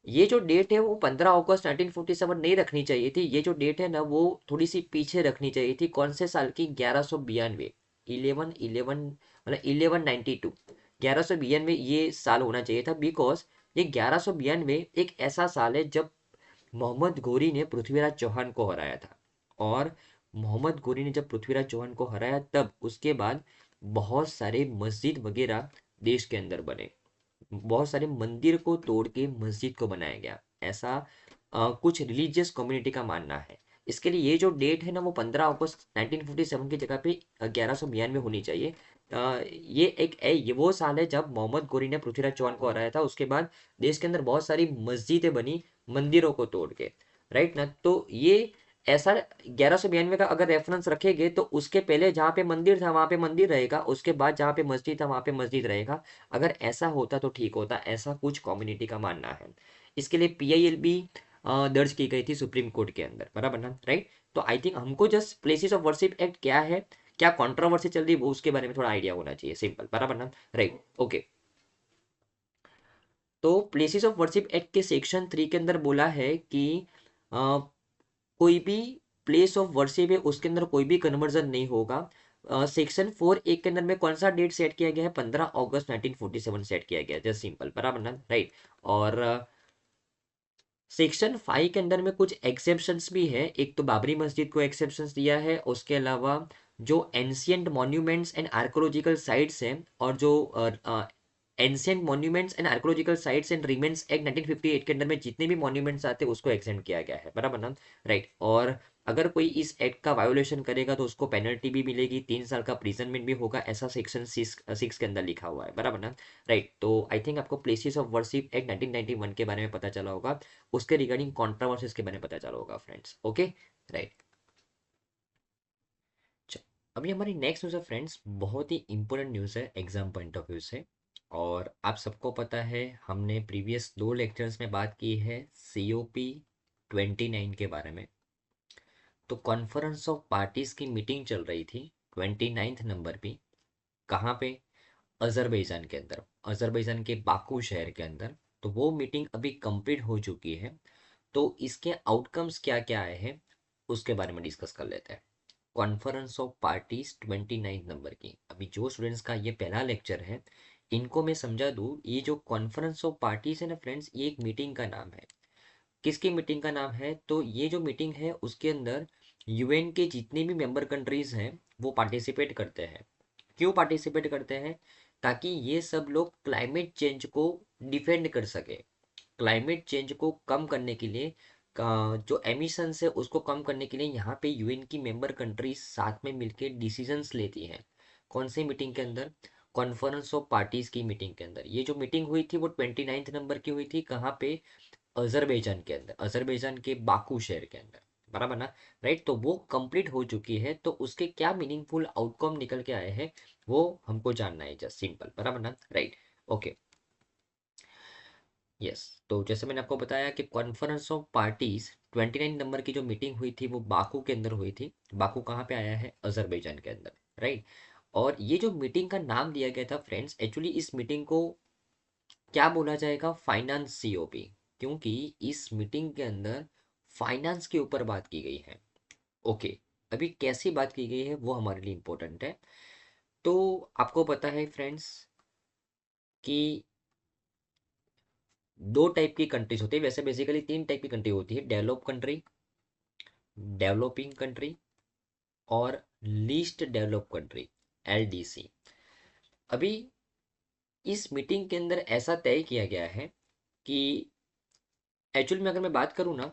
ये जो डेट है वो 15 अगस्त 1947 नहीं रखनी चाहिए थी, ये जो डेट है ना वो थोड़ी सी पीछे रखनी चाहिए थी। कौन से साल की, 1192, 1111 मतलब 1192, 1192 ये साल होना चाहिए था, बिकॉज ये 1192 एक ऐसा साल है जब मोहम्मद घोरी ने पृथ्वीराज चौहान को हराया था। और मोहम्मद घोरी ने जब पृथ्वीराज चौहान को हराया तब उसके बाद बहुत सारे मस्जिद वगैरह देश के अंदर बने, बहुत सारे मंदिर को तोड़ के मस्जिद को बनाया गया, ऐसा कुछ रिलीजियस कम्युनिटी का मानना है। इसके लिए ये जो डेट है ना वो 15 अगस्त 1947 की जगह पे 1192 होनी चाहिए। ये ये वो साल है जब मोहम्मद गोरी ने पृथ्वीराज चौहान को हराया था, उसके बाद देश के अंदर बहुत सारी मस्जिदें बनी मंदिरों को तोड़ के, राइट ना। तो ये ऐसा 1192 का अगर रेफरेंस रखेंगे तो उसके पहले जहाँ पे मंदिर था वहां पे मंदिर रहेगा, उसके बाद जहाँ पे मस्जिद था वहां पे मस्जिद रहेगा। अगर ऐसा होता तो ठीक होता, ऐसा कुछ कम्युनिटी का मानना है। इसके लिए पीआईएल भी दर्ज की गई थी सुप्रीम कोर्ट के अंदर, बराबर ना, राइट। तो आई थिंक हमको just places of worship act क्या है, क्या कंट्रोवर्सी चल रही है वो उसके बारे में थोड़ा आइडिया होना चाहिए, सिंपल, बराबर ना, राइट। ओके, तो प्लेसेस ऑफ वर्शिप एक्ट के सेक्शन 3 के अंदर बोला है कि कोई भी प्लेस ऑफ वर्शिप है उसके अंदर कोई भी कन्वर्जन नहीं होगा। सेक्शन 4 एक के अंदर में कौन सा डेट सेट किया गया है, 15 अगस्त 1947 सेट किया गया है, जस्ट सिंपल, बराबर ना, राइट। और सेक्शन 5 के अंदर में कुछ एक्सेप्शंस भी है, एक तो बाबरी मस्जिद को एक्सेप्शंस दिया है, उसके अलावा जो ancient monuments and archaeological sites हैं, और जो ancient monuments and archaeological sites and remains act 1958 के अंदर में जितने भी मॉन्यूमेंट्स आते हैं उसको एग्जेम्प्ट किया गया है, बराबर ना, राइट। और अगर कोई इस एक्ट का वायोलेशन करेगा तो उसको पेनल्टी भी मिलेगी, 3 साल का प्रिजनमेंट भी होगा, ऐसा सेक्शन 6 के अंदर लिखा हुआ है, बराबर ना, राइट। तो आई थिंक आपको प्लेसेस ऑफ वर्शिप एक्ट 1991 के बारे में पता चला होगा, उसके रिगार्डिंग कंट्रोवर्सीज के बारे में पता चला होगा फ्रेंड्स, ओके, राइट। अभी हमारी नेक्स्ट न्यूज़ है फ्रेंड्स, बहुत ही इंपॉर्टेंट न्यूज़ है एग्जाम पॉइंट ऑफ व्यू से। और आप सबको पता है हमने प्रीवियस 2 लेक्चर्स में बात की है COP 29 के बारे में। तो कॉन्फ्रेंस ऑफ पार्टीज की मीटिंग चल रही थी 29 नंबर पे। कहाँ पे? अजरबैजान के अंदर, अजरबैजान के बाकू शहर के अंदर। तो वो मीटिंग अभी कंप्लीट हो चुकी है। तो इसके आउटकम्स क्या क्या आए हैं उसके बारे में डिस्कस कर लेते हैं। कॉन्फ्रेंस ऑफ पार्टीज 29 नंबर की, अभी जो स्टूडेंट्स का ये पहला लेक्चर है इनको मैं समझा दूँ, ये जो कॉन्फ्रेंस ऑफ पार्टीज है ना फ्रेंड्स, ये एक मीटिंग का नाम है। किसकी मीटिंग का नाम है? तो ये जो मीटिंग है उसके अंदर यूएन के जितने भी मेंबर कंट्रीज हैं वो पार्टिसिपेट करते हैं। क्यों पार्टिसिपेट करते हैं? ताकि ये सब लोग क्लाइमेट चेंज को डिफेंड कर सके। क्लाइमेट चेंज को कम करने के लिए जो एमिशंस है उसको कम करने के लिए यहाँ पे यूएन की मेंबर कंट्रीज साथ में मिलकर डिसीजंस लेती हैं। कौन सी मीटिंग के अंदर? कॉन्फ्रेंस ऑफ पार्टीज की मीटिंग के अंदर। ये जो मीटिंग हुई थी वो 29 नंबर की हुई थी। कहाँ पे? अजरबैजान के अंदर, अजरबैजान के बाकू शहर के अंदर। बराबर ना? राइट। तो वो कंप्लीट हो चुकी है, तो उसके क्या मीनिंगफुल आउटकम निकल के आए हैं वो हमको जानना है, जस्ट सिंपल। बराबर ना? राइट। ओके। यस। तो जैसे मैंने आपको बताया कि कॉन्फ्रेंस ऑफ पार्टीज 29 नंबर की जो मीटिंग हुई थी वो बाकू के अंदर हुई थी। बाकू कहाँ पे आया है? अजरबैजान के अंदर। राइट। और ये जो मीटिंग का नाम दिया गया था फ्रेंड्स, एक्चुअली इस मीटिंग को क्या बोला जाएगा? Finance COP. क्योंकि इस मीटिंग के अंदर फाइनेंस के ऊपर बात की गई है। ओके। अभी कैसी बात की गई है वो हमारे लिए इम्पोर्टेंट है। तो आपको पता है फ्रेंड्स कि दो टाइप की कंट्रीज होती है, वैसे बेसिकली तीन टाइप की कंट्री होती है: डेवलप कंट्री, डेवलपिंग कंट्री और लीस्ट डेवलप कंट्री, एलडीसी। अभी इस मीटिंग के अंदर ऐसा तय किया गया है कि एक्चुअल में अगर मैं बात करूँ ना,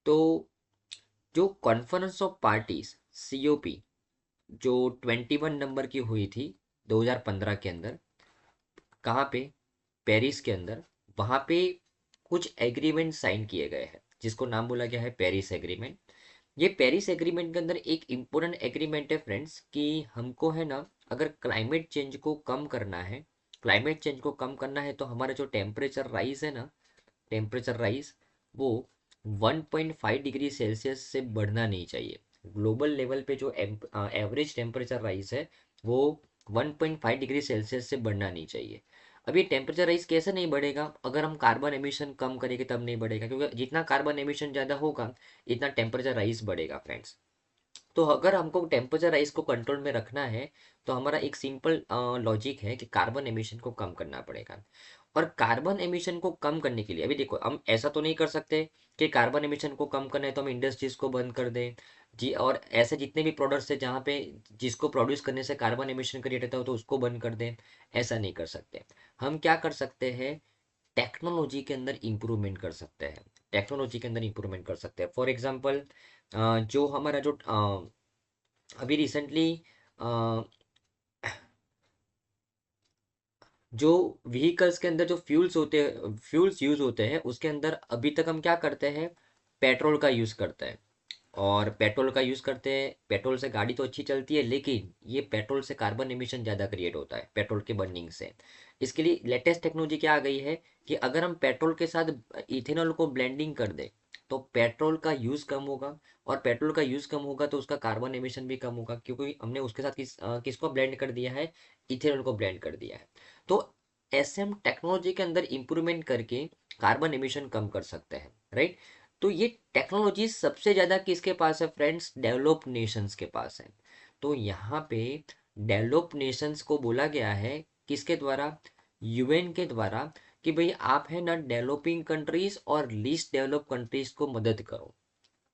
तो जो कॉन्फ्रेंस ऑफ पार्टीज सीओपी जो 21 नंबर की हुई थी 2015 के अंदर, कहाँ पे? पेरिस के अंदर। वहाँ पे कुछ एग्रीमेंट साइन किए गए हैं जिसको नाम बोला गया है पेरिस एग्रीमेंट। ये पेरिस एग्रीमेंट के अंदर एक इम्पोर्टेंट एग्रीमेंट है फ्रेंड्स कि हमको है ना, अगर क्लाइमेट चेंज को कम करना है, क्लाइमेट चेंज को कम करना है तो हमारा जो टेम्परेचर राइज है ना, टेम्परेचर राइज वो 1.5 डिग्री सेल्सियस से बढ़ना नहीं चाहिए। ग्लोबल लेवल पे जो एवरेज टेम्परेचर राइज है वो 1.5 डिग्री सेल्सियस से बढ़ना नहीं चाहिए। अब ये टेम्परेचर राइज कैसे नहीं बढ़ेगा? अगर हम कार्बन एमिशन कम करेंगे तब नहीं बढ़ेगा, क्योंकि जितना कार्बन एमिशन ज़्यादा होगा इतना टेम्परेचर राइज बढ़ेगा फ्रेंड्स। तो अगर हमको टेम्परेचर राइज को कंट्रोल में रखना है तो हमारा एक सिंपल लॉजिक है कि कार्बन एमिशन को कम करना पड़ेगा। और कार्बन एमिशन को कम करने के लिए अभी देखो, हम ऐसा तो नहीं कर सकते कि कार्बन एमिशन को कम करना है तो हम इंडस्ट्रीज को बंद कर दें जी, और ऐसे जितने भी प्रोडक्ट्स है जहाँ पे जिसको प्रोड्यूस करने से कार्बन एमिशन क्रिएट होता है तो उसको बंद कर दें। ऐसा नहीं कर सकते। हम क्या कर सकते हैं? टेक्नोलॉजी के अंदर इंप्रूवमेंट कर सकते हैं। टेक्नोलॉजी के अंदर इंप्रूवमेंट कर सकते हैं। फॉर एग्जांपल, जो हमारा जो अभी रिसेंटली जो व्हीकल्स के अंदर जो फ्यूल्स यूज होते हैं उसके अंदर अभी तक हम क्या करते हैं? पेट्रोल का यूज करते हैं। और पेट्रोल का यूज करते हैं, पेट्रोल से गाड़ी तो अच्छी चलती है लेकिन ये पेट्रोल से कार्बन एमिशन ज़्यादा क्रिएट होता है पेट्रोल के बर्निंग से। इसके लिए लेटेस्ट टेक्नोलॉजी क्या आ गई है कि अगर हम पेट्रोल के साथ इथेनॉल को ब्लेंडिंग कर दें तो पेट्रोल का यूज़ कम होगा। और पेट्रोल का यूज़ कम होगा तो उसका कार्बन एमिशन भी कम होगा, क्योंकि हमने उसके साथ किसको ब्लेंड कर दिया है? इथेनॉल को ब्लेंड कर दिया है। तो ऐसे हम टेक्नोलॉजी के अंदर इंप्रूवमेंट करके कार्बन एमिशन कम कर सकते हैं। राइट। तो ये टेक्नोलॉजी सबसे ज़्यादा किसके पास है फ्रेंड्स? डेवलप नेशंस के पास है। तो यहाँ पे डेवलप नेशंस को बोला गया है किसके द्वारा? यूएन के द्वारा, कि भाई आप है ना डेवलपिंग कंट्रीज और लीस्ट डेवलप कंट्रीज को मदद करो।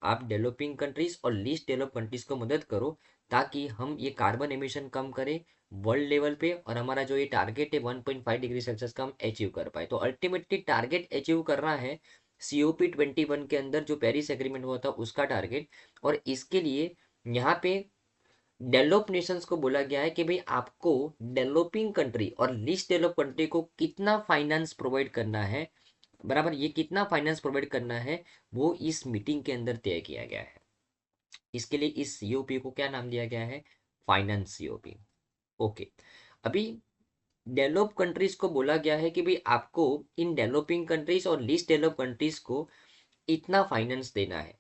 आप डेवलपिंग कंट्रीज और लीस्ट डेवलप कंट्रीज को मदद करो ताकि हम ये कार्बन एमिशन कम करें वर्ल्ड लेवल पे, और हमारा जो ये टारगेट है 1.5 डिग्री सेल्सियस का हम अचीव कर पाए। तो अल्टीमेटली टारगेट अचीव करना है सीओपी 21 के अंदर जो पेरिस एग्रीमेंट हुआ था उसका टारगेट। और इसके लिए यहाँ पे डेवलप नेशंस को बोला गया है कि भाई आपको डेवलपिंग कंट्री और लीस्ट डेवलप कंट्री को कितना फाइनेंस प्रोवाइड करना है। बराबर, ये कितना फाइनेंस प्रोवाइड करना है वो इस मीटिंग के अंदर तय किया गया है। इसके लिए इस सीओपी को क्या नाम दिया गया है? Finance COP. ओके। अभी डेवलप कंट्रीज को बोला गया है कि भाई आपको इन डेवलपिंग कंट्रीज और लीस्ट डेवलप कंट्रीज को इतना फाइनेंस देना है।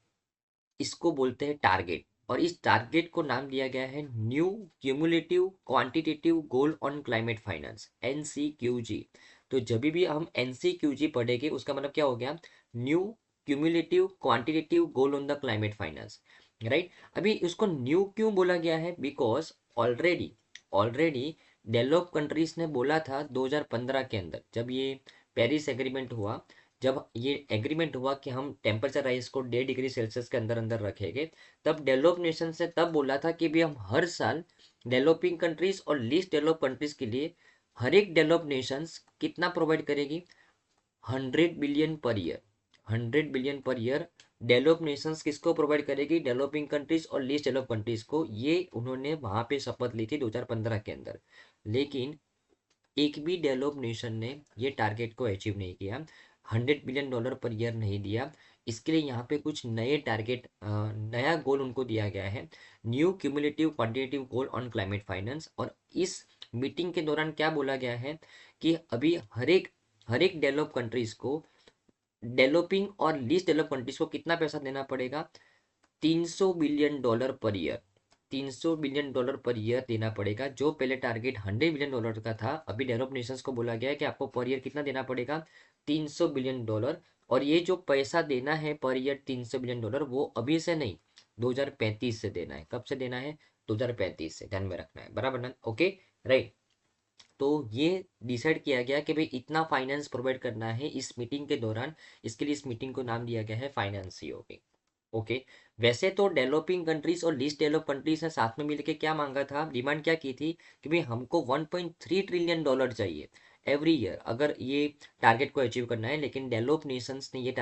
इसको बोलते हैं टारगेट, और इस टारगेट को नाम दिया गया है new cumulative quantitative goal on climate finance, NCQG। तो जब भी हम NCQG पढ़ेंगे उसका मतलब क्या हो गया, new cumulative quantitative goal on the climate finance, right. अभी उसको न्यू क्यों बोला गया है, because already already develop countries ने बोला था 2015 के अंदर, जब ये पेरिस एग्रीमेंट हुआ, जब ये एग्रीमेंट हुआ कि हम टेम्परेचर राइज को 1.5 डिग्री सेल्सियस के अंदर अंदर रखेंगे, तब डेवलप नेशन से तब बोला था कि भी हम हर साल डेवलपिंग कंट्रीज और लीस्ट डेवलप कंट्रीज के लिए हर एक डेवलप नेशंस कितना प्रोवाइड करेगी, 100 billion per year, 100 billion per year develop Nations किसको प्रोवाइड करेगी, डेवलपिंग कंट्रीज और लीस्ट डेवलप कंट्रीज को। ये उन्होंने वहां पे शपथ ली थी 2015 के अंदर। लेकिन एक भी डेवलप नेशन ने ये टारगेट को अचीव नहीं किया, $100 बिलियन पर ईयर नहीं दिया। इसके लिए यहाँ पे कुछ नए टारगेट, नया गोल उनको दिया गया है, new cumulative quantitative goal on climate finance. और इस मीटिंग के दौरान क्या बोला गया है कि अभी हर एक डेवलप कंट्रीज को, डेवलपिंग और लीस्ट डेवलप कंट्रीज को कितना पैसा देना पड़ेगा, $300 billion per year, $300 billion per year देना पड़ेगा। जो पहले टारगेट $100 बिलियन का था, अभी डेवलप नेशंस को बोला गया है कि आपको पर ईयर कितना देना पड़ेगा, $300 बिलियन। और ये जो पैसा देना है पर ईयर $300 बिलियन, वो अभी से नहीं, 2035 से देना है। कब से देना है, 2035 से, ध्यान में रखना है, बराबर ना, ओके, राइट। तो ये डिसाइड किया गया कि भाई इतना फाइनेंस प्रोवाइड करना है इस मीटिंग के दौरान। इसके लिए इस मीटिंग को नाम दिया गया है फाइनेंस सीओपी, ओके। वैसे तो डेवलपिंग कंट्रीज और लीस्ट डेवलप कंट्रीज ने साथ में मिलकर क्या मांगा था, डिमांड क्या की थी कि भाई हमको $1.3 ट्रिलियन चाहिए एवरी ईयर, अगर ये टारगेट को अचीव करना है। लेकिन डेवलप नेशंस ने ये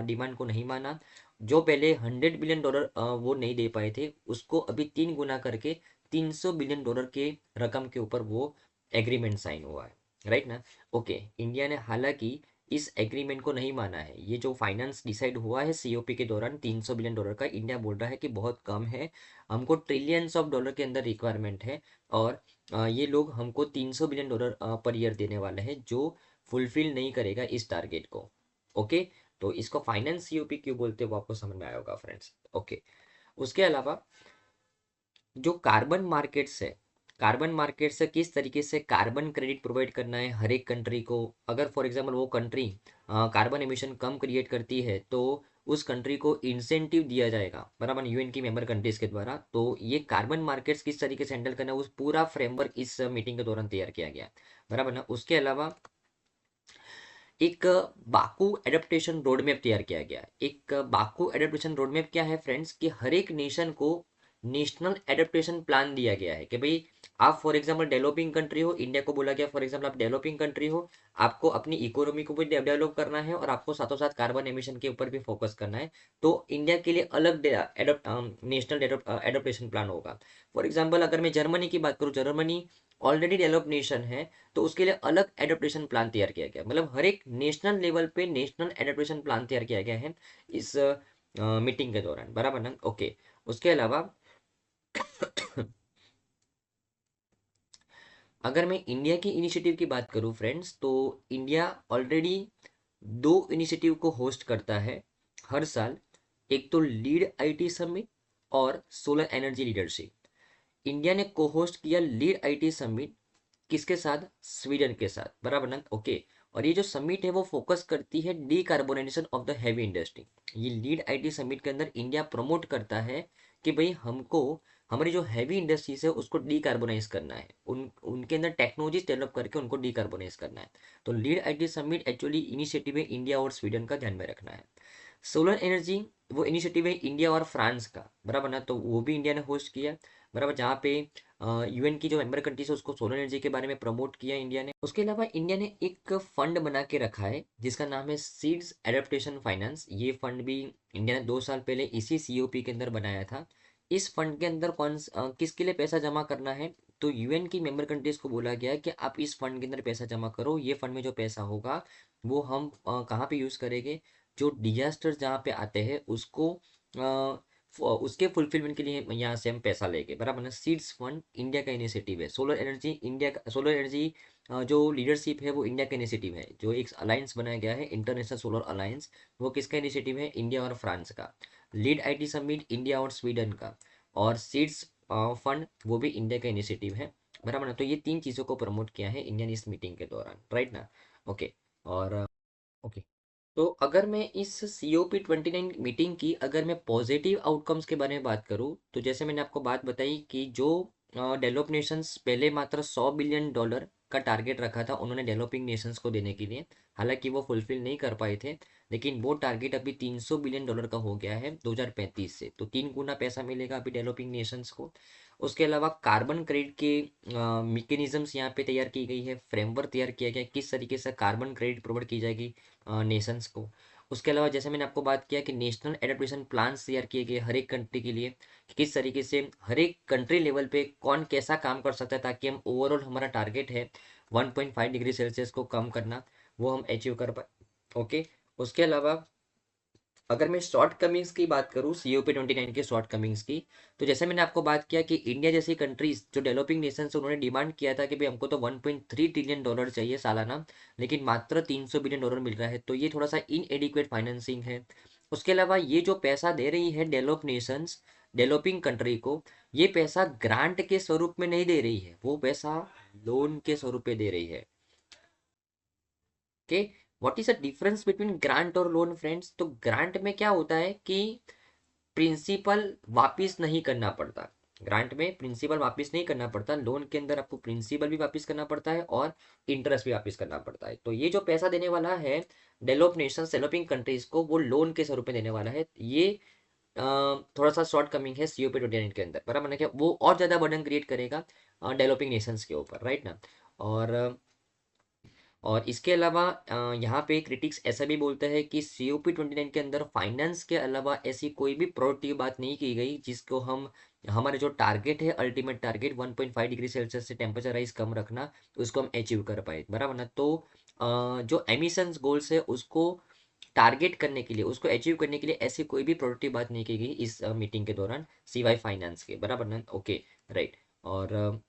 डिमांड को नहीं माना। जो पहले $100 बिलियन वो नहीं दे पाए थे, उसको अभी 3 गुना करके $300 बिलियन के रकम के ऊपर वो एग्रीमेंट साइन हुआ है, राइट ना, ओके। इंडिया ने हालांकि इस एग्रीमेंट को नहीं माना है। ये जो फाइनेंस डिसाइड हुआ है सीओपी के दौरान $300 बिलियन का, इंडिया बोल रहा है कि बहुत कम है, हमको ट्रिलियंस ऑफ डॉलर के अंदर रिक्वायरमेंट है। और ये लोग हमको $300 बिलियन पर ईयर देने वाले हैं, जो फुलफिल नहीं करेगा इस टारगेट को, ओके। तो इसको फाइनेंस सीओपी क्यों बोलते हैं वो आपको समझ में आया होगा फ्रेंड्स, ओके। उसके अलावा जो कार्बन मार्केट्स है, कार्बन मार्केट से किस तरीके से कार्बन क्रेडिट प्रोवाइड करना है हर एक कंट्री को। अगर फॉर एग्जांपल वो कंट्री कार्बन एमिशन कम क्रिएट करती है, तो उस कंट्री को इंसेंटिव दिया जाएगा, बराबर, यूएन की मेंबर कंट्रीज के द्वारा। तो ये कार्बन मार्केट्स किस तरीके से हैंडल करना है, उस पूरा फ्रेमवर्क इस मीटिंग के दौरान तैयार किया गया, बराबर ना। उसके अलावा एक बाकू एडेप्टेशन रोड मैप तैयार किया गया है। एक बाकू एडेप्टेशन रोड मैप क्या है फ्रेंड्स, कि हर एक नेशन को नेशनल एडेप्टेशन प्लान दिया गया है कि भाई आप फॉर एग्जांपल डेवलपिंग कंट्री हो, इंडिया को बोला गया फॉर एग्जांपल आप डेवलपिंग कंट्री हो, आपको अपनी इकोनॉमी को भी डेवलप करना है और आपको साथों साथ कार्बन एमिशन के ऊपर भी फोकस करना है। तो इंडिया के लिए अलग नेशनल एडेप्टेशन प्लान होगा। फॉर एग्जाम्पल अगर मैं जर्मनी की बात करूँ, जर्मनी ऑलरेडी डेवलप नेशन है, तो उसके लिए अलग एडेप्टेशन प्लान तैयार किया गया, मतलब हर एक नेशनल लेवल पे नेशनल एडेप्टेशन प्लान तैयार किया गया है इस मीटिंग के दौरान, बराबर ना, ओके। उसके अलावा अगर मैं इंडिया की इनिशिएटिव की बात करूं फ्रेंड्स, तो इंडिया ऑलरेडी 2 इनिशिएटिव को होस्ट करता है हर साल। एक तो लीड आईटी समिट और सोलर एनर्जी लीडरशिप। इंडिया ने को होस्ट किया लीड आईटी समिट, किसके साथ, स्वीडन के साथ, बराबर ना, ओके। और ये जो समिट है वो फोकस करती है decarbonisation of the heavy industry. ये लीड आईटी समिट के अंदर इंडिया प्रमोट करता है कि भाई हमको हमारी जो हैवी इंडस्ट्रीज है उसको डीकार्बोनाइज करना है, उनके अंदर टेक्नोलॉजीज डेवलप करके उनको डीकार्बोनाइज करना है। तो lead IT summit actually initiative है इंडिया और स्वीडन का, ध्यान में रखना है। सोलर एनर्जी वो इनिशिएटिव है इंडिया और फ्रांस का, बराबर ना, तो वो भी इंडिया ने होस्ट किया, बराबर, जहाँ पे यूएन की जो मेंबर कंट्रीज है उसको सोलर एनर्जी के बारे में प्रमोट किया इंडिया ने। उसके अलावा इंडिया ने एक फंड बना के रखा है जिसका नाम है सीड्स एडेप्टेशन फाइनेंस। ये फंड भी इंडिया ने 2 साल पहले इसी सीओपी के अंदर बनाया था। इस फंड के अंदर किसके लिए पैसा जमा करना है, तो यूएन की मेंबर कंट्रीज को बोला गया है कि आप इस फंड के अंदर पैसा जमा करो। ये फंड में जो पैसा होगा वो हम कहाँ पे यूज करेंगे, जो डिजास्टर जहाँ पे आते हैं उसको उसके फुलफिलमेंट के लिए यहाँ से हम पैसा लेंगे, बराबर ना। सीड्स फंड इंडिया का इनिशिएटिव है। सोलर एनर्जी इंडिया का, सोलर एनर्जी जो लीडरशिप है वो इंडिया का इनिशिएटिव है। जो एक अलायंस बनाया गया है इंटरनेशनल सोलर अलायंस, वो किसका इनिशिएटिव है, इंडिया और फ्रांस का। लीड आईटी समिट इंडिया और स्वीडन का, और सीड्स फंड वो भी इंडिया का इनिशिएटिव है, बराबर ना। तो ये तीन चीज़ों को प्रमोट किया है इंडिया ने इस मीटिंग के दौरान, राइट ना। ओके। और ओके, तो अगर मैं इस COP29 मीटिंग की अगर मैं पॉजिटिव आउटकम्स के बारे में बात करूं, तो जैसे मैंने आपको बात बताई कि जो डेवलप नेशंस पहले मात्र $100 बिलियन का टारगेट रखा था उन्होंने डेवलपिंग नेशंस को देने के लिए, हालांकि वो फुलफिल नहीं कर पाए थे, लेकिन वो टारगेट अभी $300 बिलियन का हो गया है 2035 से, तो 3 गुना पैसा मिलेगा अभी डेवलपिंग नेशंस को। उसके अलावा कार्बन क्रेडिट के मैकेनिज्म्स यहाँ पे तैयार की गई है, फ्रेमवर्क तैयार किया गया है किस तरीके से कार्बन क्रेडिट प्रोवाइड की जाएगी नेशंस को। उसके अलावा जैसे मैंने आपको बात किया कि नेशनल एडेप्टेशन प्लान्स तैयार किए गए हर एक कंट्री के लिए, कि किस तरीके से हर एक कंट्री लेवल पे कौन कैसा काम कर सकता है ताकि हम ओवरऑल हमारा टारगेट है 1.5 डिग्री सेल्सियस को कम करना, वो हम अचीव कर पाए। ओके। उसके अलावा अगर मैं शॉर्ट कमिंग्स की बात करूँ COP29 के शॉर्ट कमिंग्स की, तो जैसे मैंने आपको बात किया कि इंडिया जैसी कंट्रीज जो डेवलपिंग नेशन से उन्होंने डिमांड किया था कि भाई हमको तो $1.3 ट्रिलियन चाहिए सालाना, लेकिन मात्र $300 बिलियन मिल रहा है, तो ये थोड़ा सा इनएडिक्वेट फाइनेंसिंग है। उसके अलावा ये जो पैसा दे रही है डेवलप नेशंस डेवलपिंग कंट्री को, ये पैसा ग्रांट के स्वरूप में नहीं दे रही है, वो पैसा लोन के स्वरूप में दे रही है। Okay. What is the difference between grant और लोन फ्रेंड्स? तो ग्रांट में क्या होता है कि प्रिंसिपल वापिस नहीं करना पड़ता, ग्रांट में प्रिंसिपल वापिस नहीं करना पड़ता, लोन के अंदर आपको प्रिंसिपल भी वापिस करना पड़ता है और इंटरेस्ट भी वापिस करना पड़ता है। तो ये जो पैसा देने वाला है डेवलप नेशन डेवलपिंग कंट्रीज को, वो लोन के स्वरूप में देने वाला है। ये थोड़ा सा शॉर्ट कमिंग है COP29 के अंदर, बराबर ना, क्या वो और ज्यादा बर्डन क्रिएट करेगा डेवलपिंग नेशंस के ऊपर, राइट ना। और इसके अलावा यहाँ पे क्रिटिक्स ऐसा भी बोलते हैं कि COP29 के अंदर फाइनेंस के अलावा ऐसी कोई भी प्रोडक्टिव बात नहीं की गई जिसको हम हमारे जो टारगेट है अल्टीमेट टारगेट 1.5 डिग्री सेल्सियस से टेम्परेचर राइज कम रखना, उसको हम अचीव कर पाए, बराबर ना। तो जो एमिशंस गोल्स है उसको टारगेट करने के लिए, उसको अचीव करने के लिए ऐसी कोई भी प्रोडक्टिव बात नहीं की गई इस मीटिंग के दौरान सिवाय फाइनेंस के, बराबर ना। Okay, right. और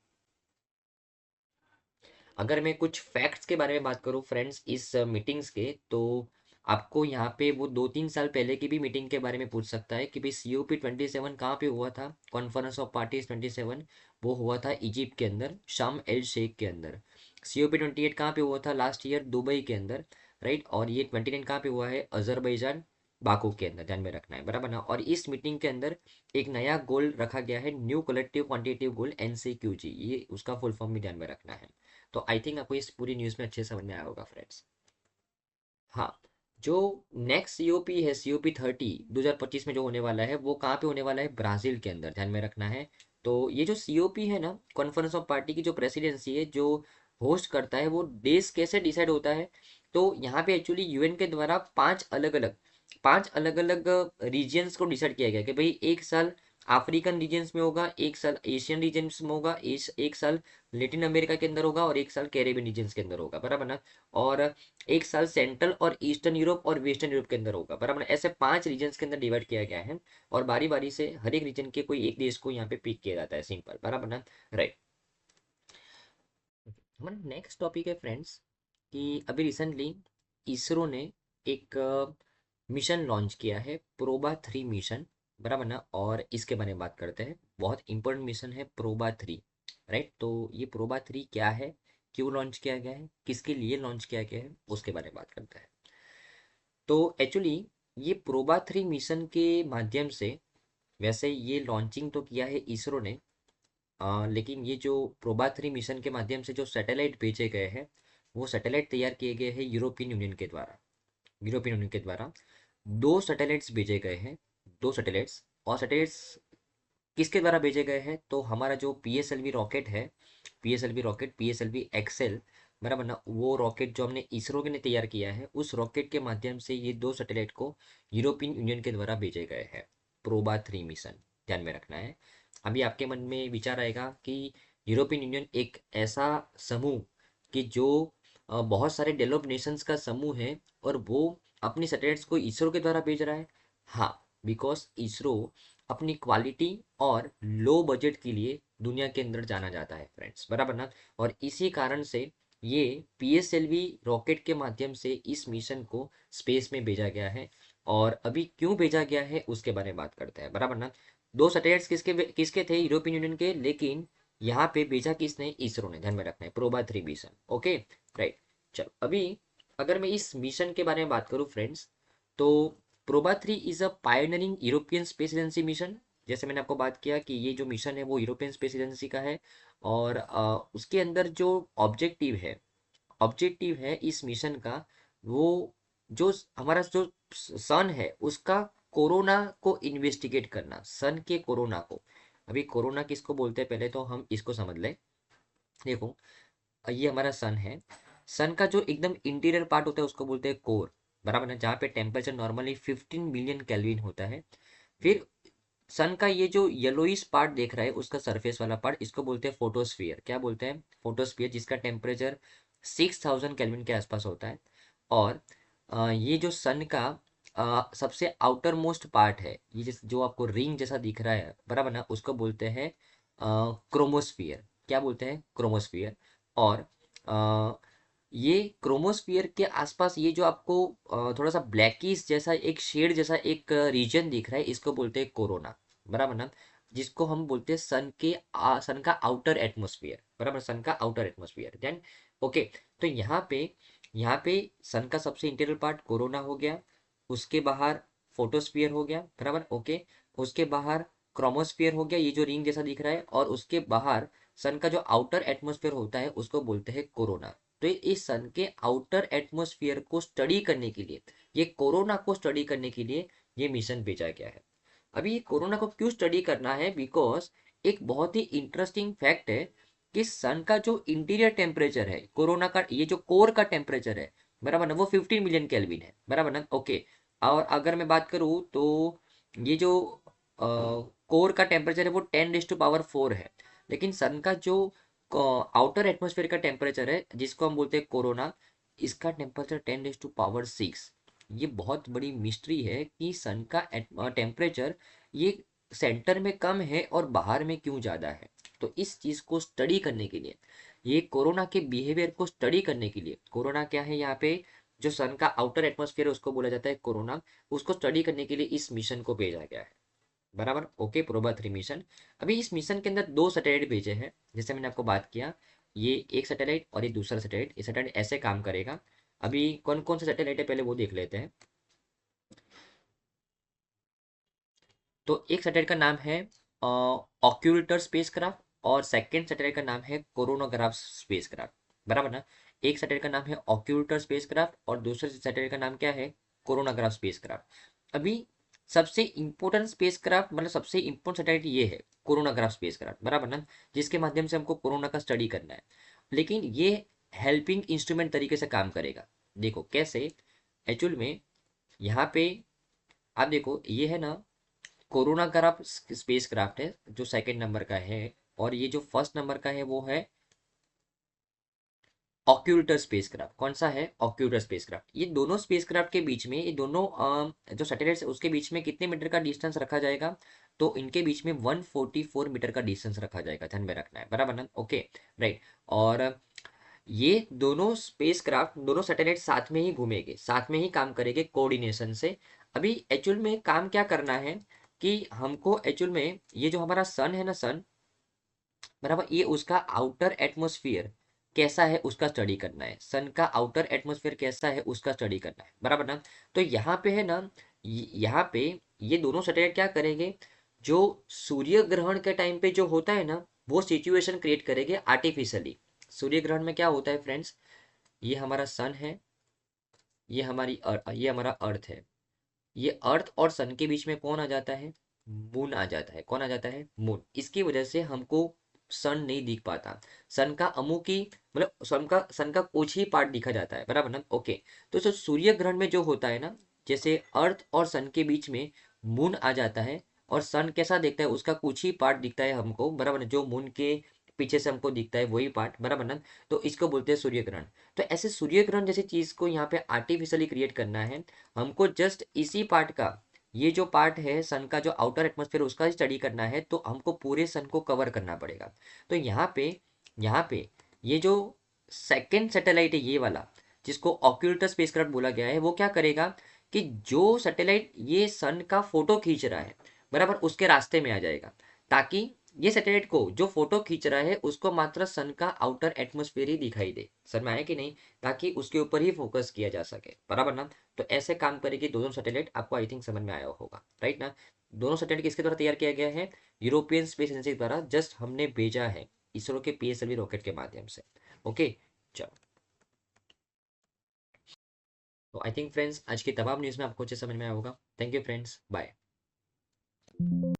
अगर मैं कुछ फैक्ट्स के बारे में बात करूँ फ्रेंड्स इस मीटिंग्स के, तो आपको यहाँ पे वो 2-3 साल पहले की भी मीटिंग के बारे में पूछ सकता है कि भाई COP27 कहाँ पे हुआ था, कॉन्फ्रेंस ऑफ पार्टीज 27, वो हुआ था इजिप्ट के अंदर शाम एल शेख के अंदर। COP28 कहाँ पे हुआ था लास्ट ईयर, दुबई के अंदर, राइट। और ये 29 कहाँ पे हुआ है, अजरबैजान बाकू के अंदर, ध्यान में रखना है, बराबर ना। और इस मीटिंग के अंदर एक नया गोल रखा गया है, न्यू कलेक्टिव क्वांटिटेटिव गोल NCQG, ये उसका फुल फॉर्म भी ध्यान में रखना है। तो आई थिंक आपको इस पूरी न्यूज़ में अच्छे से समझ में आया होगा फ्रेंड्स। हाँ, जो नेक्स्ट COP है COP30 2025 में जो होने वाला है, वो कहाँ पे होने वाला है, ब्राज़ील के अंदर, ध्यान में रखना है। तो ये जो COP है ना, कॉन्फ्रेंस ऑफ पार्टी की जो प्रेसिडेंसी है, जो होस्ट करता है, वो देश कैसे डिसाइड होता है, तो यहाँ पे एक्चुअली UN के द्वारा पांच अलग अलग रीजन्स को डिसाइड किया गया कि भाई एक साल अफ्रीकन रीजन्स में होगा, एक साल एशियन रीजन्स में होगा, एक साल लेटिन अमेरिका के अंदर होगा और एक साल कैरेबियन रीजन्स के अंदर होगा, बराबर ना। और एक साल सेंट्रल और ईस्टर्न यूरोप और वेस्टर्न यूरोप के अंदर होगा, बराबर। ऐसे 5 रीजन्स के अंदर डिवाइड किया गया है और बारी बारी से हर एक रीजन के कोई एक देश को यहाँ पे पिक किया जाता है, सिंपल, बराबर ना, राइट। हमारा नेक्स्ट टॉपिक है फ्रेंड्स कि अभी रिसेंटली इसरो ने एक मिशन लॉन्च किया है, प्रोबा 3 मिशन, बराबर ना। और इसके बारे में बात करते हैं, बहुत इंपॉर्टेंट मिशन है प्रोबा 3, राइट। तो ये प्रोबा 3 क्या है, क्यों लॉन्च किया गया है, किसके लिए लॉन्च किया गया है, उसके बारे में बात करते हैं। तो एक्चुअली ये प्रोबा 3 मिशन के माध्यम से, वैसे ये लॉन्चिंग तो किया है इसरो ने, लेकिन ये जो प्रोबा 3 मिशन के माध्यम से जो सैटेलाइट भेजे गए हैं, वो सैटेलाइट तैयार किए गए हैं यूरोपियन यूनियन के द्वारा। यूरोपियन यूनियन के द्वारा 2 सैटेलाइट्स भेजे गए हैं, 2 सैटेलाइट्स। और सैटेलाइट्स किसके द्वारा भेजे गए हैं, तो हमारा जो PSLV रॉकेट है, PSLV रॉकेट, PSLV एक्सेल, बराबर ना, वो रॉकेट जो हमने इसरो ने तैयार किया है, उस रॉकेट के माध्यम से ये 2 सैटेलाइट को यूरोपियन यूनियन के द्वारा भेजे गए हैं, प्रोबा 3 मिशन, ध्यान में रखना है। अभी आपके मन में विचार आएगा कि यूरोपियन यूनियन एक ऐसा समूह कि जो बहुत सारे डेवलप्ड नेशंस का समूह है और वो अपनी सैटेलाइट्स को इसरो के द्वारा भेज रहा है। हाँ, बिकॉज इसरो अपनी क्वालिटी और लो बजट के लिए दुनिया के अंदर जाना जाता है फ्रेंड्स, बराबर ना। और इसी कारण से ये PSLV रॉकेट के माध्यम से इस मिशन को स्पेस में भेजा गया है। और अभी क्यों भेजा गया है उसके बारे में बात करते हैं, बराबर ना। दो सैटेलाइट्स किसके किसके थे, यूरोपियन यूनियन के, लेकिन यहाँ पे भेजा किसने, इसरो ने, ध्यान में रखना है, प्रोबा 3 मिशन। Okay, right. चलो अभी अगर मैं इस मिशन के बारे में बात करूँ फ्रेंड्स, तो PROBA 3 is a pioneering European space agency mission. जैसे मैंने आपको बात किया कि ये जो मिशन है वो यूरोपियन स्पेस एजेंसी का है, और उसके अंदर जो ऑब्जेक्टिव है इस मिशन का, वो जो हमारा जो सन है उसका कोरोना को इन्वेस्टिगेट करना, सन के कोरोना को। अभी कोरोना किसको बोलते हैं पहले तो हम इसको समझ लें। देखो, ये हमारा सन है, सन का जो एकदम इंटीरियर पार्ट होता है उसको बोलते हैं कोर, बराबर ना, जहाँ पे टेम्परेचर नॉर्मली 15 मिलियन केल्विन होता है। फिर सन का ये जो येलोइश पार्ट देख रहा है उसका सरफेस वाला पार्ट, इसको बोलते हैं फोटोस्फियर। क्या बोलते हैं, फोटोस्फियर, जिसका टेम्परेचर 6000 केल्विन के आसपास होता है। और ये जो सन का सबसे आउटर मोस्ट पार्ट है, ये जो आपको रिंग जैसा दिख रहा है, बराबर ना, उसको बोलते हैं क्रोमोस्फियर। क्या बोलते हैं, क्रोमोस्फियर। और अ, ये क्रोमोस्फियर के आसपास ये जो आपको थोड़ा सा ब्लैकिश जैसा एक शेड जैसा एक रीजन दिख रहा है, इसको बोलते हैं कोरोना, बराबर ना, जिसको हम बोलते हैं सन का आउटर एटमोस्फियर, बराबर, सन का आउटर एटमोस्फियर। देन ओके, तो यहाँ पे सन का सबसे इंटीरियर पार्ट कोरोना हो गया, उसके बाहर फोटोस्फियर हो गया, बराबर, ओके। उसके बाहर क्रोमोस्फियर हो गया, ये जो रिंग जैसा दिख रहा है, और उसके बाहर सन का जो आउटर एटमोस्फियर होता है उसको बोलते हैं कोरोना। तो इस सन के आउटर एटमॉस्फेयर को स्टडी करने के लिए, ये कोरोना को स्टडी करने के लिए ये मिशन भेजा गया है। अभी ये कोरोना को क्यों स्टडी करना है, बिकॉज एक बहुत ही इंटरेस्टिंग फैक्ट है कि सन का जो इंटीरियर टेम्परेचर है, कोरोना का ये जो कोर का टेम्परेचर है, बराबर ना, वो 15 मिलियन केल्विन है, बराबर ना, ओके। और अगर मैं बात करूँ तो ये जो कोर का टेम्परेचर है वो 10⁻⁴ है। लेकिन सन का जो आउटर एटमॉस्फेयर का टेम्परेचर है जिसको हम बोलते हैं कोरोना, इसका टेम्परेचर 10⁻⁶। ये बहुत बड़ी मिस्ट्री है कि सन का टेम्परेचर ये सेंटर में कम है और बाहर में क्यों ज़्यादा है। तो इस चीज़ को स्टडी करने के लिए, ये कोरोना के बिहेवियर को स्टडी करने के लिए, कोरोना क्या है यहाँ पे, जो सन का आउटर एटमॉस्फेयर है उसको बोला जाता है कोरोना, उसको स्टडी करने के लिए इस मिशन को भेजा गया है, बराबर, ओके, प्रोबा 3 मिशन। अभी इस मिशन के अंदर दो सैटेलाइट भेजे हैं, जैसे मैंने आपको बात किया, ये एक सैटेलाइट और ये दूसरा सैटेलाइट। ये सैटेलाइट ऐसे काम करेगा। अभी कौन कौन से सैटेलाइट है पहले वो देख लेते हैं। तो एक सैटेलाइट का नाम है ऑक्यूल्टर स्पेसक्राफ्ट, और सेकंड सैटेलाइट का नाम है कोरोनोग्राफ स्पेसक्राफ्ट, बराबर ना। एक सैटेलाइट का नाम है ऑक्यूल्टर स्पेसक्राफ्ट और दूसरे सैटेलाइट का नाम क्या है, कोरोनाग्राफ स्पेसक्राफ्ट। अभी सबसे इंपॉर्टेंट स्पेसक्राफ्ट, मतलब सबसे इंपॉर्टेंट सैटेलाइट ये है कोरोनाग्राफ स्पेसक्राफ्ट, बराबर ना, जिसके माध्यम से हमको कोरोना का स्टडी करना है। लेकिन ये हेल्पिंग इंस्ट्रूमेंट तरीके से काम करेगा। देखो कैसे, एक्चुअल में यहाँ पे आप देखो, ये है ना कोरोना ग्राफ स्पेस क्राफ्ट है जो सेकंड नंबर का है, और ये जो फर्स्ट नंबर का है वो है ऑक्यूल्टर स्पेसक्राफ्ट। कौन सा है, ऑक्यूल्टर स्पेसक्राफ्ट। ये दोनों स्पेसक्राफ्ट के बीच में, ये दोनों जो सैटेलाइट्स है उसके बीच में कितने मीटर का डिस्टेंस रखा जाएगा, तो इनके बीच में 144 मीटर का डिस्टेंस रखा जाएगा, ध्यान में रखना है, बराबर ना, ओके, राइट। और ये दोनों स्पेसक्राफ्ट, दोनों सैटेलाइट साथ में ही घूमेंगे, साथ में ही काम करेंगे कोऑर्डिनेशन से। अभी एक्चुअल में काम क्या करना है कि हमको एक्चुअल में ये जो हमारा सन है ना, सन, बराबर, ये उसका आउटर एटमॉस्फेयर कैसा है उसका स्टडी करना है, सन का आउटर एटमॉस्फेयर कैसा है उसका स्टडी करना है, बराबर ना। तो यहाँ पे है ना, यहाँ पे ये दोनों सैटेलाइट क्या करेंगे, जो सूर्य ग्रहण के टाइम पे जो होता है ना, वो सिचुएशन क्रिएट करेंगे आर्टिफिशियली। सूर्य ग्रहण में क्या होता है फ्रेंड्स, ये हमारा सन है, ये हमारा अर्थ है, ये अर्थ और सन के बीच में कौन आ जाता है, मून आ जाता है। कौन आ जाता है, मून। इसकी वजह से हमको सन नहीं दिख पाता, सन का अमुक ही, मतलब सन का कुछ ही पार्ट दिखा जाता है, बराबर ना, ओके। तो जो सूर्य ग्रहण में जो होता है ना, जैसे अर्थ और सन के बीच में मून आ जाता है, और सन कैसा दिखता है, उसका कुछ ही पार्ट दिखता है हमको, बराबर ना, जो मून के पीछे से हमको दिखता है वही पार्ट, बराबर ना। तो इसको बोलते हैं सूर्य ग्रहण। तो ऐसे सूर्य ग्रहण जैसी चीज को यहाँ पे आर्टिफिशियली क्रिएट करना है हमको, जस्ट इसी पार्ट का, ये जो पार्ट है सन का जो आउटर एटमॉस्फेयर उसका स्टडी करना है, तो हमको पूरे सन को कवर करना पड़ेगा। तो यहाँ पे ये जो सेकंड सैटेलाइट है ये वाला, जिसको ऑक्यूल्टर स्पेसक्राफ्ट बोला गया है, वो क्या करेगा, कि जो सैटेलाइट ये सन का फोटो खींच रहा है बराबर उसके रास्ते में आ जाएगा, ताकि ये सैटेलाइट को जो फोटो खींच रहा है उसको मात्र सन का आउटर एटमॉस्फेयर ही दिखाई दे। सर में आया कि नहीं, ताकि उसके ऊपर ही फोकस किया जा सके, बराबर ना। तो ऐसे काम करेगी दोनों सैटेलाइट, आपको आई थिंक समझ में आया होगा, राइट ना। दोनों सैटेलाइट किसके द्वारा तैयार किया गया है, यूरोपियन स्पेस एजेंसी द्वारा, जस्ट हमने भेजा है इसरो के पीएसएलवी रॉकेट के माध्यम से। ओके, चलो। तो आई थिंक फ्रेंड्स आज की तमाम न्यूज़ में आपको अच्छे समझ में आया होगा। Thank you friends, bye.